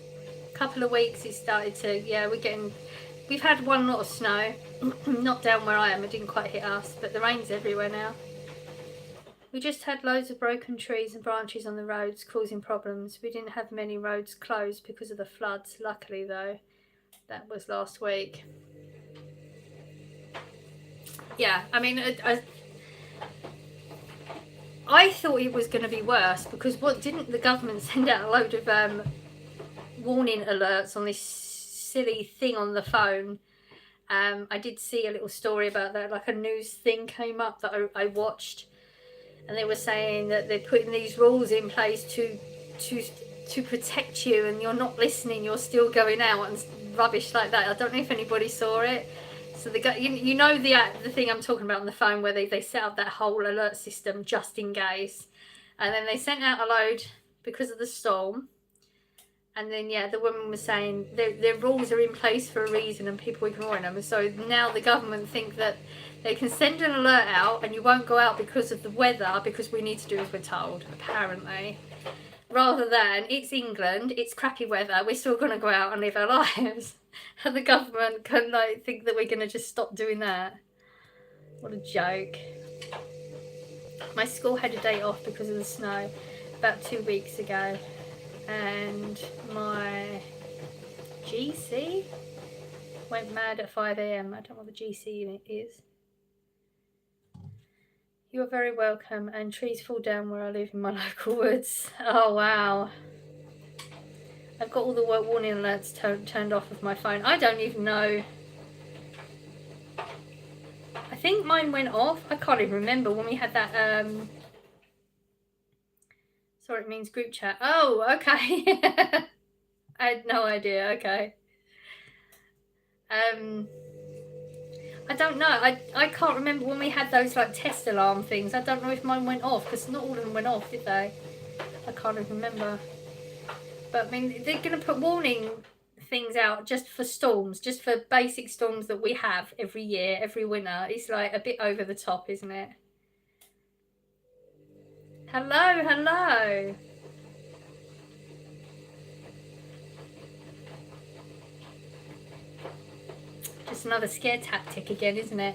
couple of weeks it started to, yeah, we've had one lot of snow. Not down where I am, it didn't quite hit us, but the rain's everywhere now. We just had loads of broken trees and branches on the roads causing problems. We didn't have many roads closed because of the floods, luckily though. That was last week. Yeah, I mean, I thought it was going to be worse because didn't the government send out a load of warning alerts on this silly thing on the phone? I did see a little story about that, like a news thing came up that I watched, and they were saying that they're putting these rules in place to protect you, and you're not listening, you're still going out and rubbish like that. I don't know if anybody saw it. So you know the thing I'm talking about on the phone where they set up that whole alert system just in case, and then they sent out a load because of the storm. And then, yeah, the woman was saying their rules are in place for a reason and people are ignoring them. So now the government think that they can send an alert out and you won't go out because of the weather, because we need to do as we're told, apparently. Rather than, it's England, it's crappy weather, we're still going to go out and live our lives. And the government can like think that we're going to just stop doing that. What a joke. My school had a day off because of the snow about 2 weeks ago. And my GC went mad at 5 AM. I don't know what the GC unit is. You're very welcome. And trees fall down where I live in my local woods. Oh wow. I've got all the warning alerts turned off of my phone. I don't even know. I think mine went off. I can't even remember when we had that sorry, it means group chat. Oh, okay. I had no idea. Okay. I don't know. I can't remember when we had those like test alarm things. I don't know if mine went off because not all of them went off, did they? I can't even remember. But I mean, they're going to put warning things out just for storms, just for basic storms that we have every year, every winter. It's like a bit over the top, isn't it? Hello, hello. Just another scare tactic again, isn't it?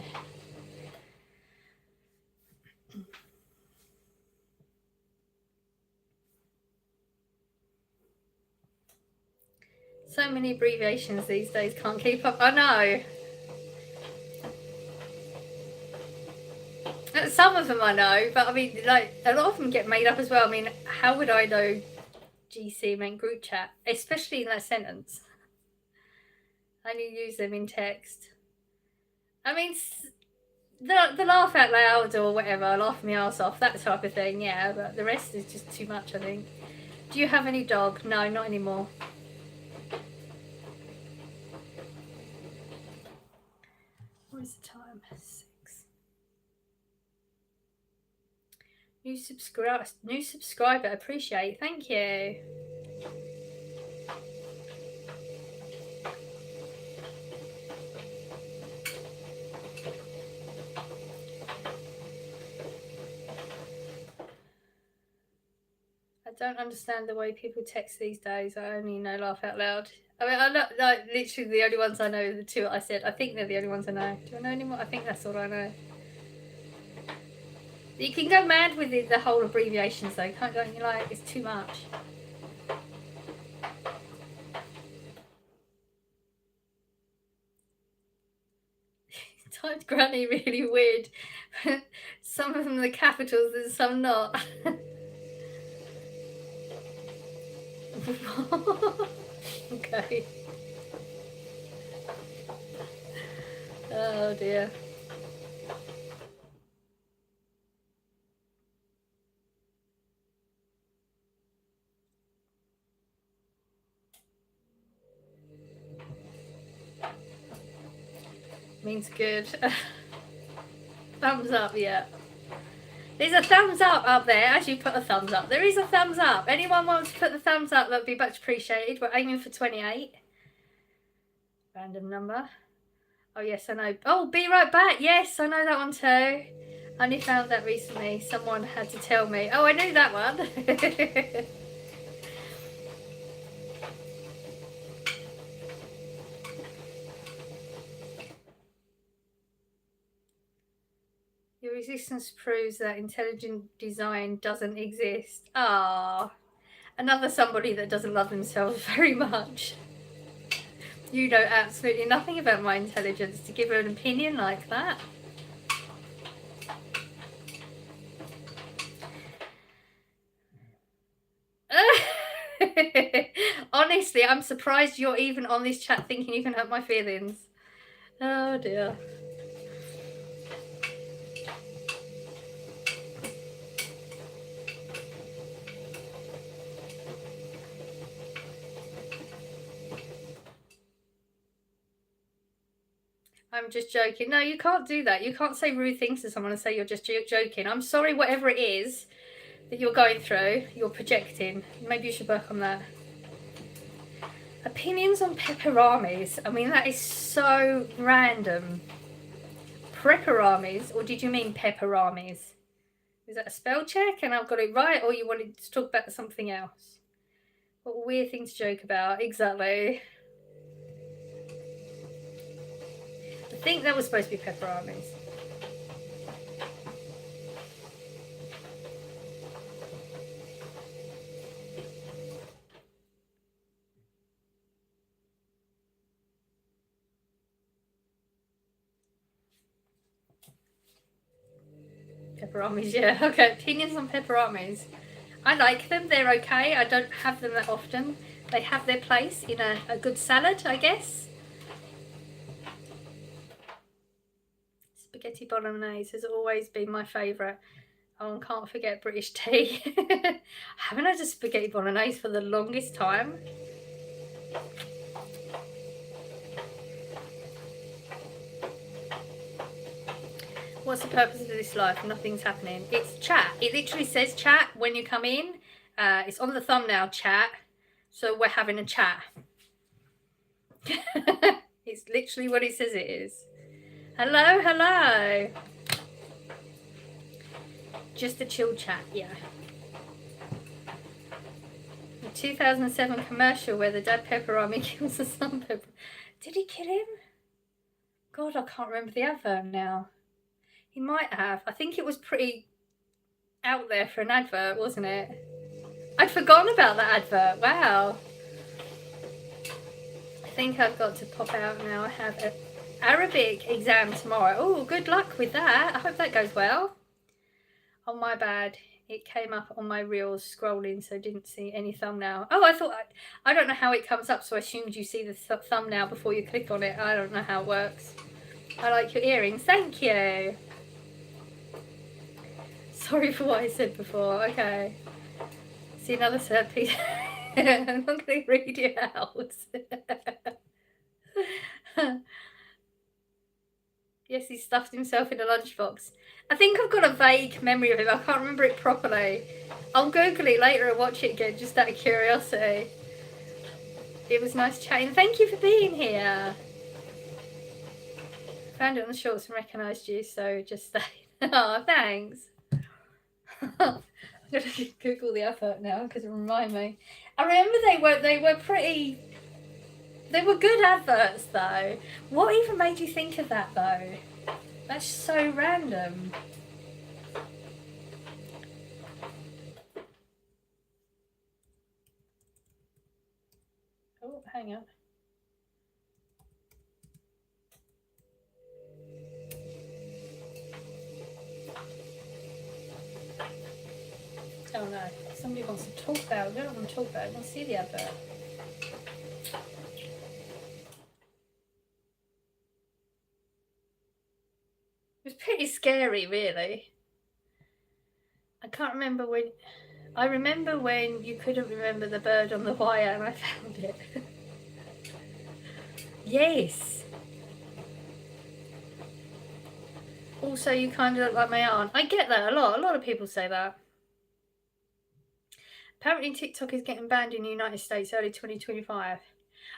So many abbreviations these days, can't keep up. I know. Some of them I know, but I mean, like, a lot of them get made up as well. I mean, how would I know GC meant group chat, especially in that sentence? I only use them in text. I mean, the laugh out loud or whatever, laugh my ass off, that type of thing, yeah, but the rest is just too much, I think. Do you have any dog? No, not anymore. What is the time? 6. New subscriber, appreciate. Thank you. I don't understand the way people text these days. I only know laugh out loud. I mean, I know, like, literally the only ones I know are the two I said. I think they're the only ones I know. Do I know any more? I think that's all I know. You can go mad with the whole abbreviations though, don't you? Like, it's too much. Typed granny really weird. Some of them are capitals and some not. Okay. Oh dear. Means good. Thumbs up, yeah. There's a thumbs up there, as you put a thumbs up. There is a thumbs up. Anyone wants to put the thumbs up, that would be much appreciated. We're aiming for 28. Random number. Oh, yes, I know. Oh, be right back. Yes, I know that one too. I only found that recently. Someone had to tell me. Oh, I knew that one. Your resistance proves that intelligent design doesn't exist. Ah, another somebody that doesn't love themselves very much. You know absolutely nothing about my intelligence to give her an opinion like that. Honestly, I'm surprised you're even on this chat thinking you can hurt my feelings. Oh dear. I'm just joking. No, you can't do that. You can't say rude things to someone and say you're just joking. I'm sorry, whatever it is that you're going through, you're projecting. Maybe you should work on that. Opinions on peperamis. I mean, that is so random. Preparamis, or did you mean peperamis? Is that a spell check and I've got it right, or you wanted to talk about something else? What a weird thing to joke about. Exactly. I think that was supposed to be peperamis. Peperamis, yeah. Okay, opinions on peperamis. I like them. They're okay. I don't have them that often. They have their place in a good salad, I guess. Spaghetti bolognese has always been my favourite. Oh, and can't forget British tea. I haven't had a spaghetti bolognese for the longest time. What's the purpose of this life? Nothing's happening. It's chat. It literally says chat when you come in. It's on the thumbnail, chat. So we're having a chat. It's literally what it says it is. Hello, hello. Just a chill chat, yeah. 2007 commercial where the dad Pepperami kills the son Pepper. Did he kill him? God, I can't remember the advert now. He might have. I think it was pretty out there for an advert, wasn't it? I'd forgotten about that advert. Wow. I think I've got to pop out now. I have an Arabic exam tomorrow. Oh, good luck with that. I hope that goes well. Oh, my bad. It came up on my reels scrolling, so I didn't see any thumbnail. Oh, I don't know how it comes up, so I assumed you see the thumbnail before you click on it. I don't know how it works. I like your earrings. Thank you. Sorry for what I said before. Okay. See another sad piece. I'm not going to read it out. Yes, he stuffed himself in a lunchbox. I think I've got a vague memory of it. I can't remember it properly. I'll Google it later and watch it again, just out of curiosity. It was nice chatting. Thank you for being here. Found it on the shorts and recognised you, so just say. Oh, thanks. I'm going to Google the advert now because it reminds me. I remember they were good adverts though. What even made you think of that though? That's so random. Oh, hang on. Oh no, somebody wants to talk about it. I don't want to talk about it. I want to see the advert. It was pretty scary, really. I can't remember when. I remember when you couldn't remember the bird on the wire and I found it. Yes. Also, you kind of look like my aunt. I get that a lot. A lot of people say that. Apparently TikTok is getting banned in the United States early 2025.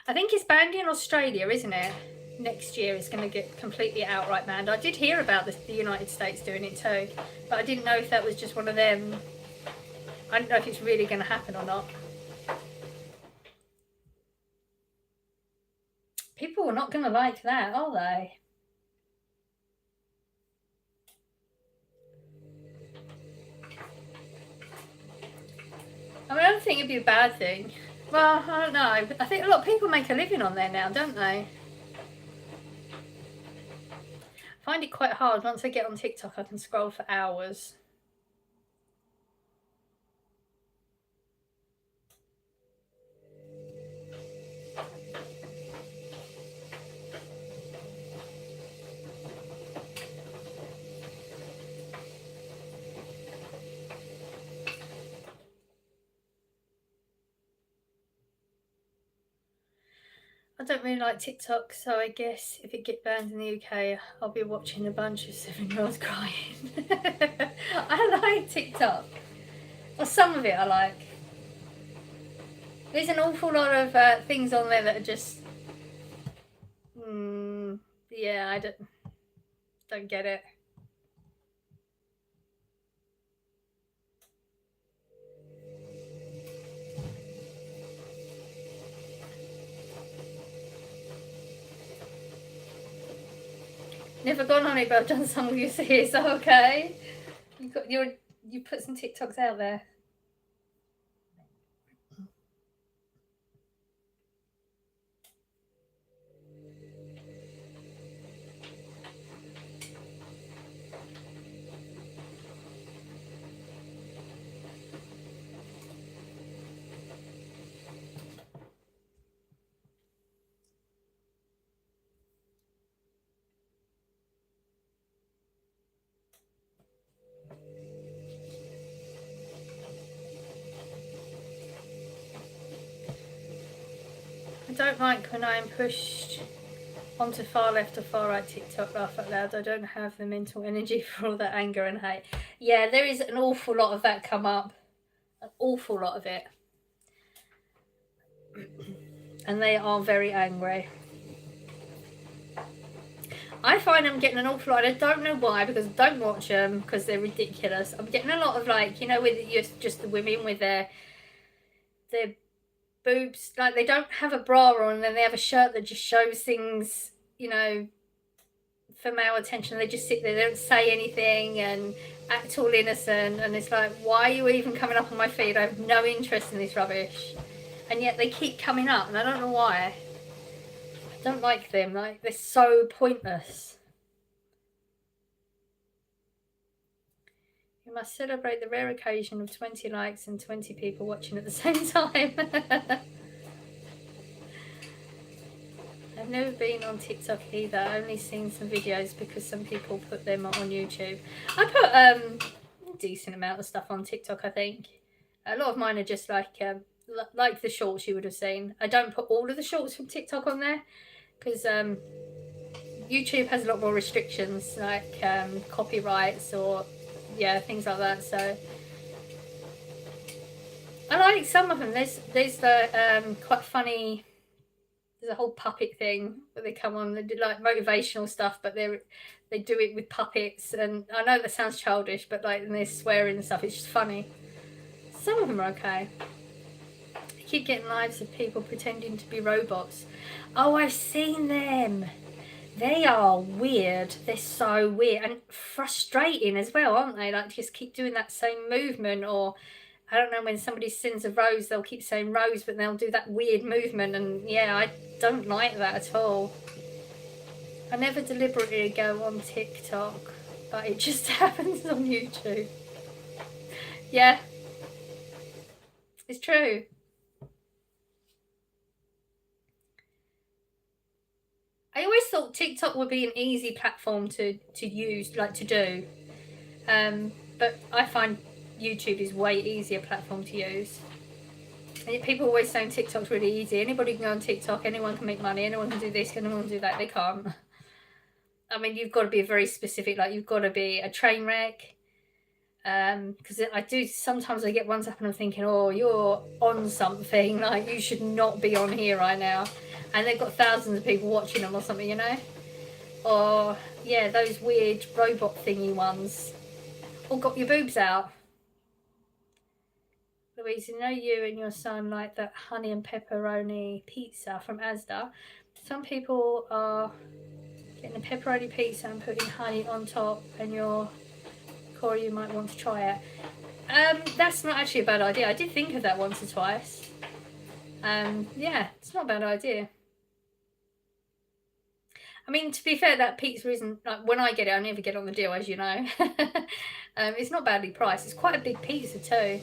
I think it's banned in Australia, isn't it? Next year it's going to get completely outright banned. I did hear about the United States doing it too, but I didn't know if that was just one of them. I don't know if it's really going to happen or not. People are not going to like that, are they? I mean, I don't think it'd be a bad thing. Well, I don't know. I think a lot of people make a living on there now, don't they? I find it quite hard. Once I get on TikTok, I can scroll for hours. I don't really like TikTok, so I guess if it gets banned in the UK, I'll be watching a bunch of 7-year-olds crying. I like TikTok. Or some of it I like. There's an awful lot of things on there that are just... yeah, I don't get it. Never gone on it, but I've done some of your series. Okay, you put some TikToks out there. I don't like when I'm pushed onto far left or far right TikTok, laugh out loud. I don't have the mental energy for all that anger and hate. Yeah, there is an awful lot of that come up. An awful lot of it. And they are very angry. I find I'm getting an awful lot. I don't know why, because I don't watch them, because they're ridiculous. I'm getting a lot of, like, you know, with just the women with their boobs, like they don't have a bra on, and then they have a shirt that just shows things, you know, for male attention. They just sit there, they don't say anything and act all innocent, and it's like, why are you even coming up on my feed? I have no interest in this rubbish, and yet they keep coming up, and I don't know why. I don't like them. Like, they're so pointless. You must celebrate the rare occasion of 20 likes and 20 people watching at the same time. I've never been on TikTok either. I've only seen some videos because some people put them on YouTube. I put a decent amount of stuff on TikTok, I think. A lot of mine are just like the shorts you would have seen. I don't put all of the shorts from TikTok on there because YouTube has a lot more restrictions, like copyrights or things like that. So I like some of them. There's the quite funny. There's a whole puppet thing where they come on. They do like motivational stuff, but they do it with puppets. And I know that sounds childish, but like, and they're swearing and stuff. It's just funny. Some of them are okay. I keep getting lives of people pretending to be robots. Oh, I've seen them. They are weird. They're so weird and frustrating as well, aren't they? Like, just keep doing that same movement, or I don't know, when somebody sends a rose, they'll keep saying rose, but they'll do that weird movement, and yeah, I don't like that at all. I never deliberately go on TikTok, but it just happens on YouTube. Yeah, it's true. I always thought TikTok would be an easy platform to use, like to do. But I find YouTube is way easier platform to use. And people always saying TikTok's really easy. Anybody can go on TikTok, anyone can make money, anyone can do this, anyone can do that. They can't. I mean, you've got to be very specific, like you've got to be a train wreck. Because I do, sometimes I get ones up and I'm thinking, oh, you're on something, like you should not be on here right now. And they've got thousands of people watching them or something, you know? Or, yeah, those weird robot thingy ones. Or got your boobs out. Louise, you know you and your son like that honey and pepperoni pizza from Asda. Some people are getting a pepperoni pizza and putting honey on top, and Corey, you might want to try it. That's not actually a bad idea. I did think of that once or twice. Yeah, it's not a bad idea. I mean, to be fair, that pizza isn't, like, when I get it, I never get on the deal, as you know. It's not badly priced. It's quite a big pizza too.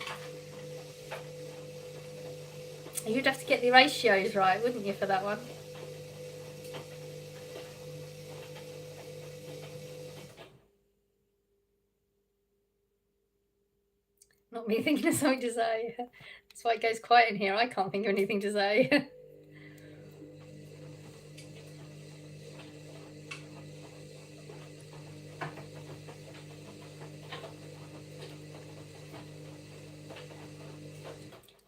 You'd have to get the ratios right, wouldn't you, for that one? Not me thinking of something to say. That's why it goes quiet in here. I can't think of anything to say.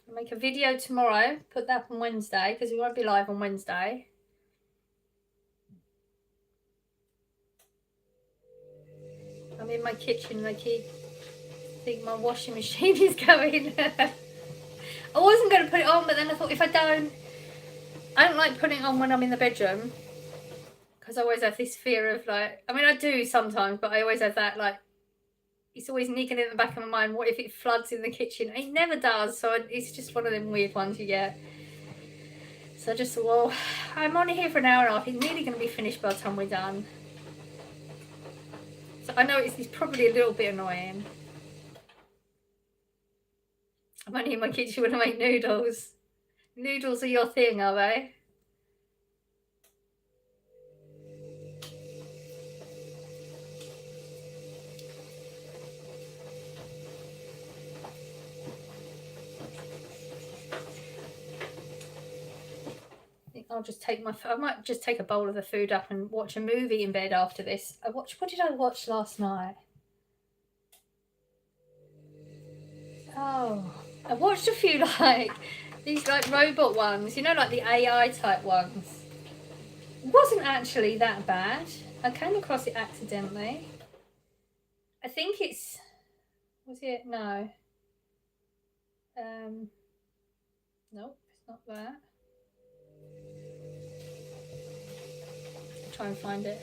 I'll make a video tomorrow. Put that on Wednesday, because we won't be live on Wednesday. I'm in my kitchen and I think my washing machine is going. I wasn't going to put it on, but then I thought, if I don't like putting it on when I'm in the bedroom, because I always have this fear of, like, I mean, I do sometimes, but I always have that, like, it's always niggling in the back of my mind, what if it floods in the kitchen? It never does, so it's just one of them weird ones you get. So I just thought, well, I'm on here for an hour and a half. It's nearly going to be finished by the time we're done. So I know it's probably a little bit annoying. I'm only in my kitchen when I make noodles. Noodles are your thing, are they? I'll just take I might just take a bowl of the food up and watch a movie in bed after this. What did I watch last night? Oh, I watched a few, like, these, like, robot ones, you know, like the AI type ones. It wasn't actually that bad. I came across it accidentally. I think it's, was it? No. Nope, Not that. I'll try and find it.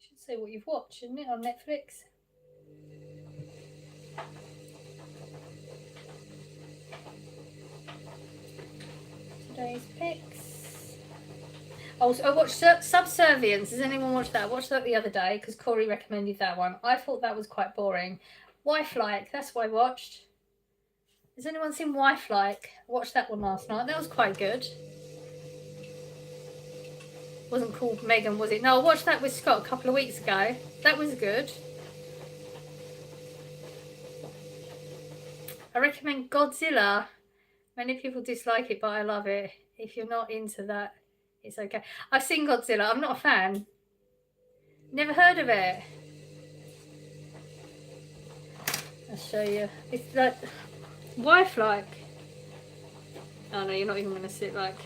Should say what you've watched, shouldn't it, on Netflix? Today's picks. Oh, so I watched Subservience. Has anyone watched that? I watched that the other day because Corey recommended that one. I thought that was quite boring. Wife-like, that's what I watched. Has anyone seen Wife-like? I watched that one last night. That was quite good. Wasn't called Megan, was it? No, I watched that with Scott a couple of weeks ago. That was good. I recommend Godzilla. Many people dislike it, but I love it. If you're not into that, it's okay. I've seen Godzilla. I'm not a fan. Never heard of it. I'll show you. It's like wife-like. Oh no, you're not even going to sit like.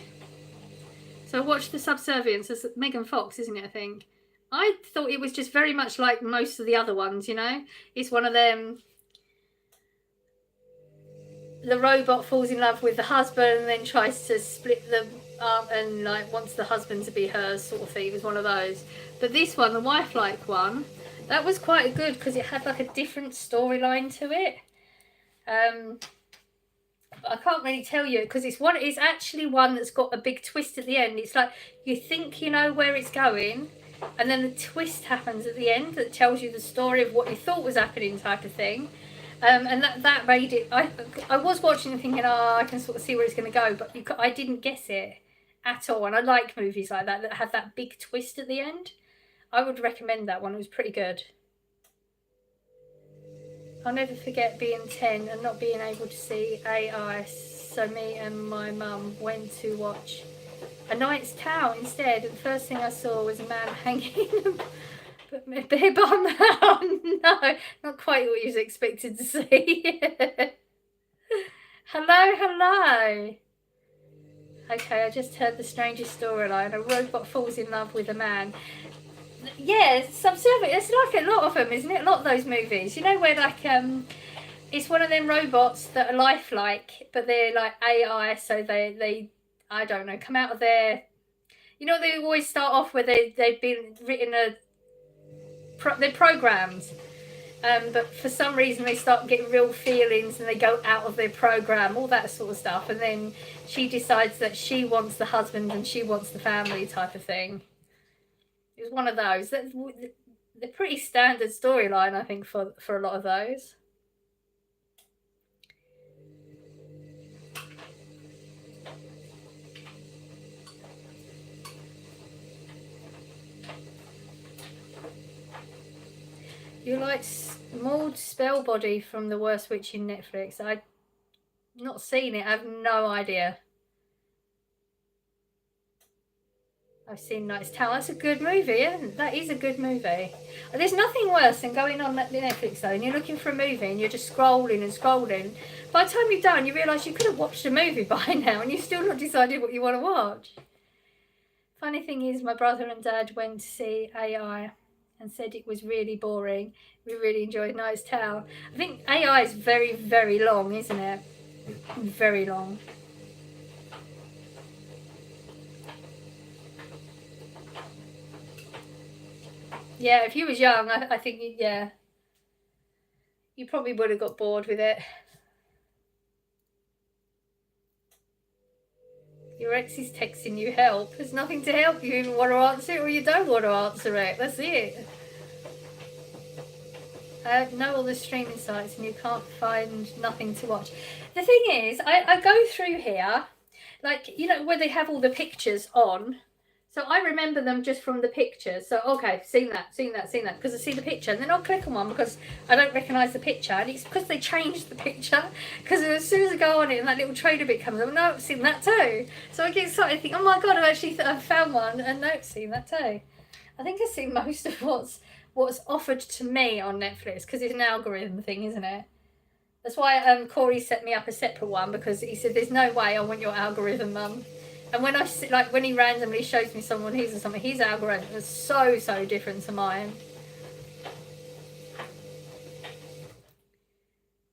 So I watched the Subservience. It's Megan Fox, isn't it? I think. I thought it was just very much like most of the other ones. You know, it's one of them. The robot falls in love with the husband and then tries to split them up and like wants the husband to be hers, sort of thing. It was one of those. But this one, the wife-like one, that was quite good because it had like a different storyline to it. I can't really tell you because it's actually one that's got a big twist at the end. It's like you think you know where it's going, and then the twist happens at the end that tells you the story of what you thought was happening, type of thing. And that made it. I was watching and thinking, oh, I can sort of see where it's going to go, but I didn't guess it at all. And I like movies like that have that big twist at the end. I would recommend that one. It was pretty good. I'll never forget being 10 and not being able to see AI, so me and my mum went to watch A Knight's Tale instead. And the first thing I saw was a man hanging a bear bum. Oh no, not quite what you was expected to see. Hello. Okay, I just heard the strangest storyline. A robot falls in love with a man. Yeah, Subservient. It's like a lot of them, isn't it? A lot of those movies. You know where like it's one of them robots that are lifelike, but they're like AI, so they I don't know, come out of their. You know, they always start off where they've been written they're programmed, but for some reason they start getting real feelings and they go out of their program, all that sort of stuff, and then she decides that she wants the husband and she wants the family, type of thing. It was one of those. They're pretty standard storyline, I think, for a lot of those. You like Maud Spellbody from The Worst Witch in Netflix? I've not seen it. I have no idea. I've seen Knight's Tale. That's a good movie, isn't it? That is a good movie. There's nothing worse than going on Netflix though, and you're looking for a movie and you're just scrolling and scrolling. By the time you're done, you realise you could have watched a movie by now and you've still not decided what you want to watch. Funny thing is, my brother and dad went to see AI and said it was really boring. We really enjoyed Knight's Tale. I think AI is very, very long, isn't it? Very long. Yeah, if you was young, I think, yeah, you probably would have got bored with it. Your ex is texting you help. There's nothing to help. You either want to answer it or you don't want to answer it. That's it. I know all the streaming sites and you can't find nothing to watch. The thing is, I go through here, like, you know, where they have all the pictures on. So I remember them just from the pictures. So, okay, seen that, because I see the picture. And then I'll click on one because I don't recognise the picture. And it's because they changed the picture. Because as soon as I go on it and that little trailer bit comes up, no, I've seen that too. So I get excited and think, oh my God, I've found one. And no, I've seen that too. I think I've seen most of what's offered to me on Netflix because it's an algorithm thing, isn't it? That's why Corey set me up a separate one because he said, there's no way I want your algorithm, Mum. And when I see, like when he randomly shows me someone his or something, his algorithm is so different to mine.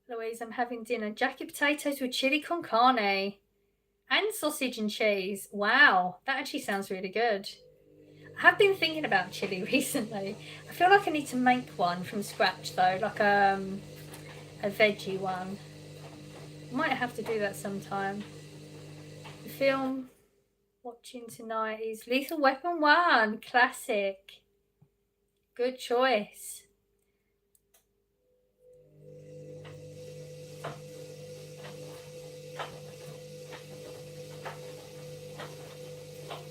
Louise, I'm having dinner. Jacket potatoes with chili con carne and sausage and cheese. Wow, that actually sounds really good. I have been thinking about chili recently. I feel like I need to make one from scratch though, like a veggie one. Might have to do that sometime. The film watching tonight is Lethal Weapon 1, classic. Good choice.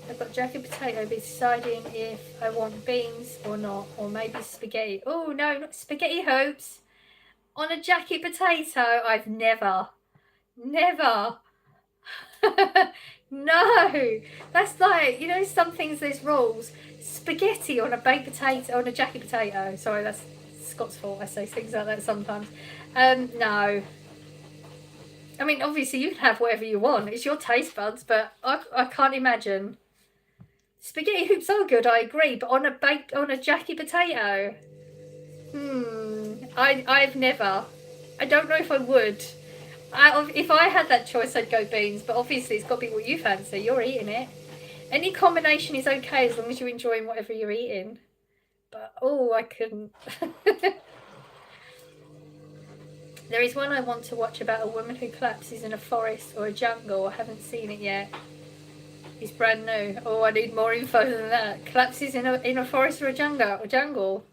I've got jacket potato deciding if I want beans or not, or maybe spaghetti. Oh no, not spaghetti hopes. On a jacket potato, I've never. No, that's like, you know, some things there's rules. Spaghetti on a baked potato, on a jacket potato. Sorry, that's Scott's fault. I say things like that sometimes. No. I mean, obviously you can have whatever you want. It's your taste buds, but I can't imagine. Spaghetti hoops are good, I agree, but on a jacket potato. I've never. I don't know if I would. If I had that choice, I'd go beans, but obviously it's got to be what you fancy. You're eating it. Any combination is okay as long as you're enjoying whatever you're eating. But, oh, I couldn't. There is one I want to watch about a woman who collapses in a forest or a jungle. I haven't seen it yet. It's brand new. Oh, I need more info than that. Collapses in a forest or a jungle.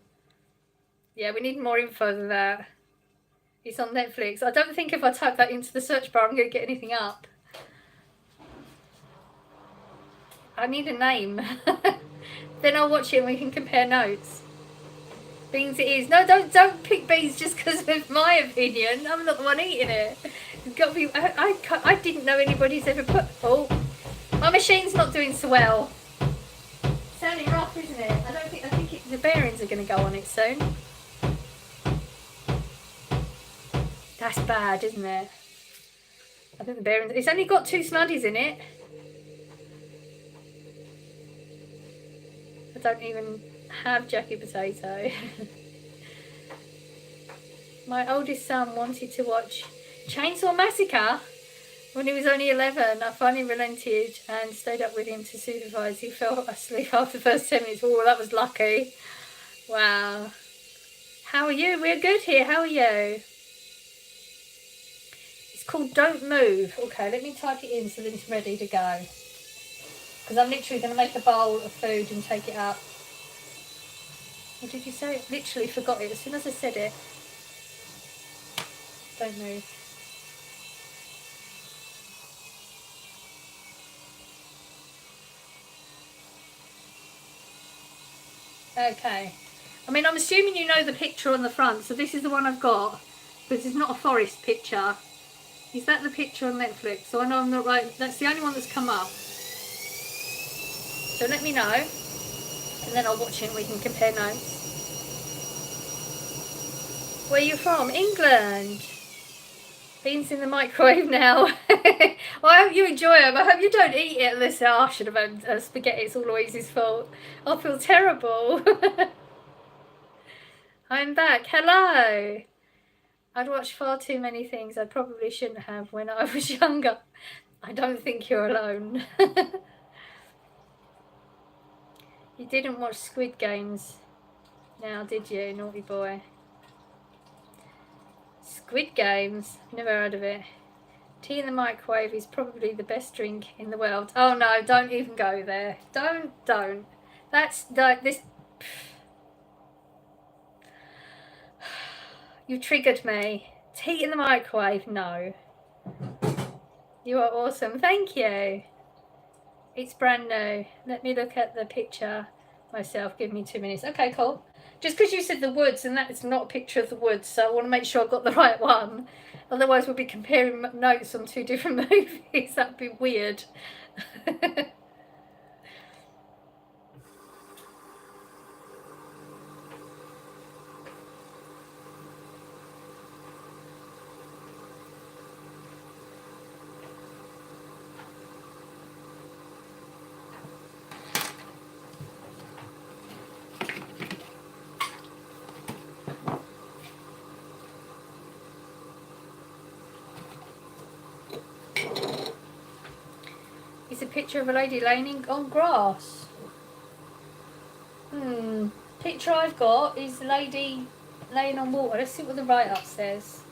Yeah, we need more info than that. It's on Netflix. I don't think if I type that into the search bar, I'm going to get anything up. I need a name. Then I'll watch it and we can compare notes. Beans it is. No, don't pick beans just because of my opinion. I'm not the one eating it. It's got to be. I didn't know anybody's ever put. Oh, my machine's not doing so well. Sounding rough, isn't it? I think the bearings are going to go on it soon. That's bad, isn't it? I think the bearings. It's only got 2 snuddies in it. I don't even have jacket potato. My oldest son wanted to watch Chainsaw Massacre when he was only 11. I finally relented and stayed up with him to supervise. He fell asleep after the first 10 minutes. Oh, that was lucky. Wow. How are you? We're good here. How are you? It's called Don't Move. Okay, let me type it in so that it's ready to go. Because I'm literally going to make a bowl of food and take it up. What did you say? Literally forgot it as soon as I said it. Don't move. Okay. I mean, I'm assuming you know the picture on the front, so this is the one I've got. But it's not a forest picture. Is that the picture on Netflix? So I know I'm not right. That's the only one that's come up. So let me know. And then I'll watch it and we can compare notes. Where are you from? England. Beans in the microwave now. Well, I hope you enjoy them. I hope you don't eat it unless I should have had spaghetti. It's always his fault. I'll feel terrible. I'm back. Hello. I'd watched far too many things I probably shouldn't have when I was younger. I don't think you're alone. You didn't watch Squid Games now, did you, naughty boy? Squid Games? Never heard of it. Tea in the microwave is probably the best drink in the world. Oh no, don't even go there. Don't. That's like this. You triggered me. Tea in the microwave? No. You are awesome. Thank you. It's brand new. Let me look at the picture myself. Give me 2 minutes. Okay, cool. Just because you said the woods and that is not a picture of the woods, so I want to make sure I've got the right one. Otherwise we'll be comparing notes on 2 different movies. That'd be weird. picture of a lady laying on grass. Picture I've got is a lady laying on water. Let's see what the write-up says.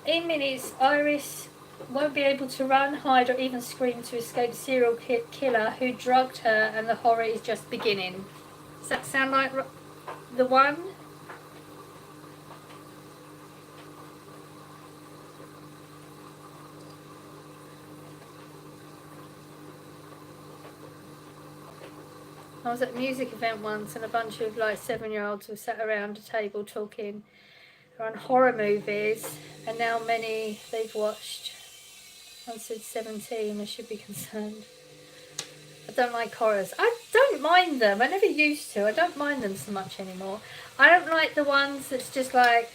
In minutes, Iris won't be able to run, hide or even scream to escape the serial killer who drugged her, and the horror is just beginning. Does that sound like the one? I was at a music event once and a bunch of like 7-year-olds were sat around a table talking on horror movies, and now many they've watched. I said 17, I should be concerned. I don't like horrors. I don't mind them. I never used to. I don't mind them so much anymore. I don't like the ones that's just like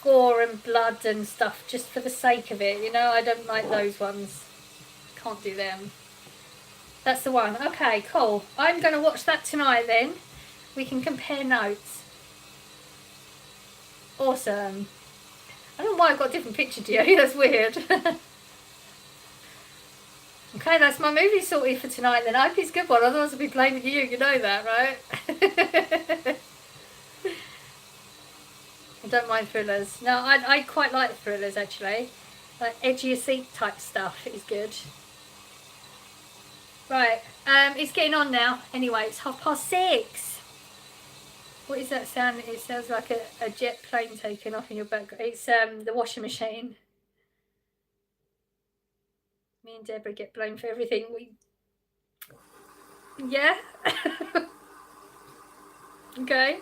gore and blood and stuff just for the sake of it, you know. I don't like those ones. Can't do them. That's the one. Okay, cool. I'm going to watch that tonight then. We can compare notes. Awesome. I don't know why I've got a different picture to you. That's weird. Okay, that's my movie sorted for tonight then. I hope it's a good one, otherwise I'll be blaming you. You know that, right? I don't mind thrillers. No, I quite like thrillers actually. Like edgy seat type stuff is good. Right, it's getting on now. Anyway, it's 6:30. What is that sound? It sounds like a jet plane taking off in your background. It's the washing machine. Me and Deborah get blamed for everything. Yeah. Okay.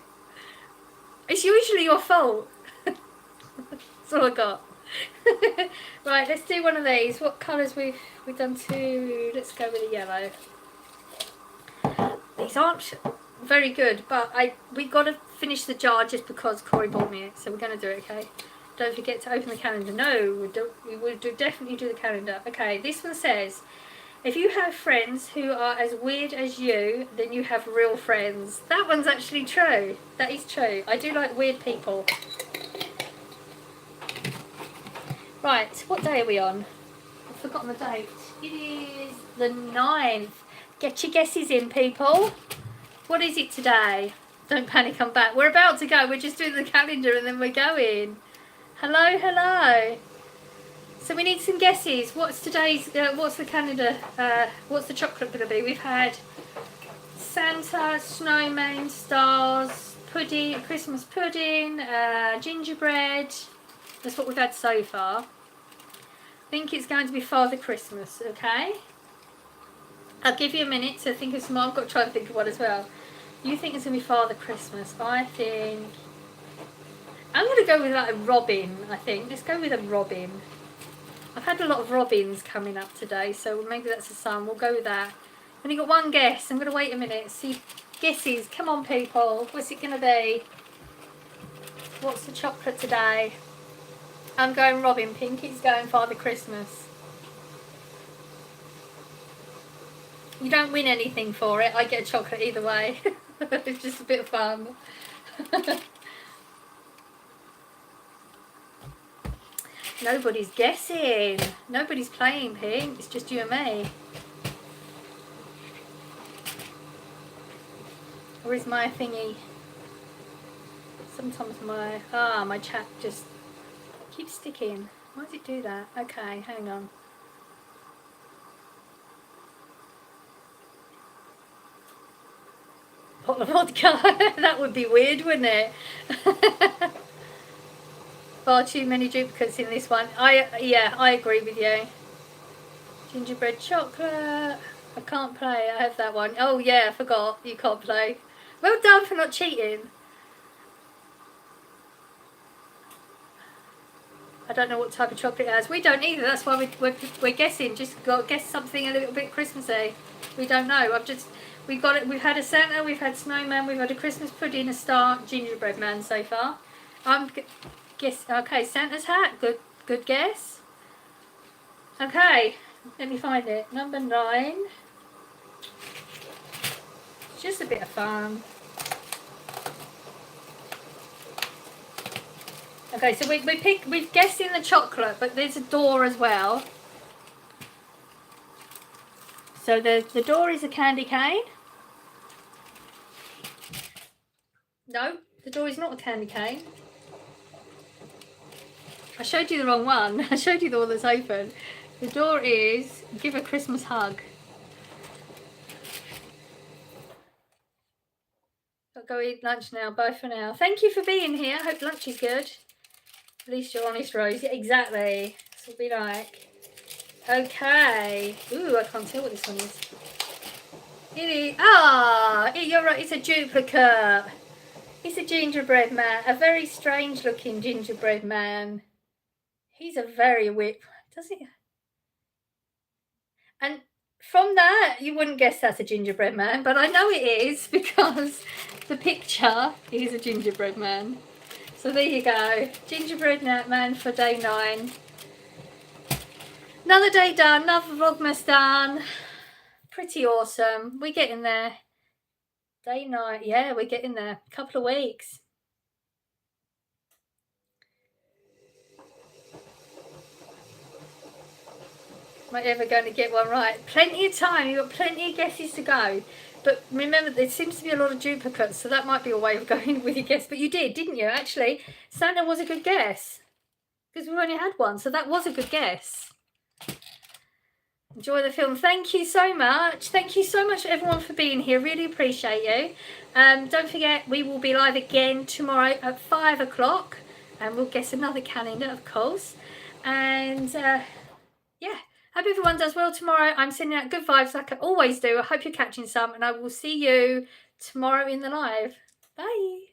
It's usually your fault. That's all I got. Right, let's do one of these. What colours we've done 2. Let's go with the yellow. These aren't very good, but we got to finish the jar just because Corey bought me it, so we're going to do it. Okay. Don't forget to open the calendar. No, we will definitely do the calendar. Okay, this one says, if you have friends who are as weird as you, then you have real friends. That one's actually true. That is true. I do like weird people. Right, what day are we on? I've forgotten the date. It is the 9th. Get your guesses in, people. What is it today? Don't panic, I'm back. We're about to go. We're just doing the calendar and then we're going. Hello, hello. So we need some guesses. What's today's, what's the calendar, what's the chocolate going to be? We've had Santa, snowman, stars, pudding, Christmas pudding, gingerbread. That's what we've had so far. I think it's going to be Father Christmas, okay? I'll give you a minute to think of some more. I've got to try and think of one as well. You think it's going to be Father Christmas. I think I'm going to go with like a robin, I think. Let's go with a robin. I've had a lot of robins coming up today, so maybe that's a sun. We'll go with that. I've only got one guess. I'm going to wait a minute. See, guesses. Come on, people. What's it going to be? What's the chocolate today? I'm going robin. Pinky's going Father Christmas. You don't win anything for it. I get a chocolate either way. It's just a bit of fun. Nobody's guessing. Nobody's playing, Pink. It's just you and me. Or is my thingy? Sometimes my chat just keeps sticking. Why does it do that? Okay, hang on. Bottle of vodka. That would be weird, wouldn't it? Far too many duplicates in this one. Yeah, I agree with you. Gingerbread chocolate. I can't play. I have that one. Oh yeah, I forgot. You can't play. Well done for not cheating. I don't know what type of chocolate it has. We don't either. That's why we're guessing. Just got to guess something a little bit Christmassy. We don't know. We've got it. We've had a Santa. We've had snowman. We've had a Christmas pudding, a star, gingerbread man so far. Guess. Okay, Santa's hat. Good guess. Okay, let me find it. Number 9. Just a bit of fun. Okay, so we've guessed in the chocolate, but there's a door as well. So the door is a candy cane. No, the door is not a candy cane. I showed you the wrong one. I showed you the one that's open. The door is give a Christmas hug. I'll go eat lunch now. Bye for now. Thank you for being here. I hope lunch is good. At least you're honest, Rose. Yeah, exactly. This will be like. Okay. Ooh, I can't tell what this one is. It is. Ah, you're right. It's a duplicate. It's a gingerbread man. A very strange looking gingerbread man. He's a very whip. Does he? And from that, you wouldn't guess that's a gingerbread man, but I know it is because the picture is a gingerbread man. So there you go. Gingerbread man for day 9. Another day done, another Vlogmas done. Pretty awesome. We're getting there. Day 9. Yeah, we're getting there. A couple of weeks. Am I ever going to get one right? Plenty of time. You've got plenty of guesses to go. But remember, there seems to be a lot of duplicates, so that might be a way of going with your guess. But you did, didn't you? Actually, Santa was a good guess. Because we've only had one, so that was a good guess. Enjoy the film. Thank you so much. Thank you so much, everyone, for being here. Really appreciate you. Don't forget, we will be live again tomorrow at 5 o'clock. And we'll guess another calendar, of course. And, yeah. Hope everyone does well tomorrow. I'm sending out good vibes like I always do. I hope you're catching some. And I will see you tomorrow in the live. Bye.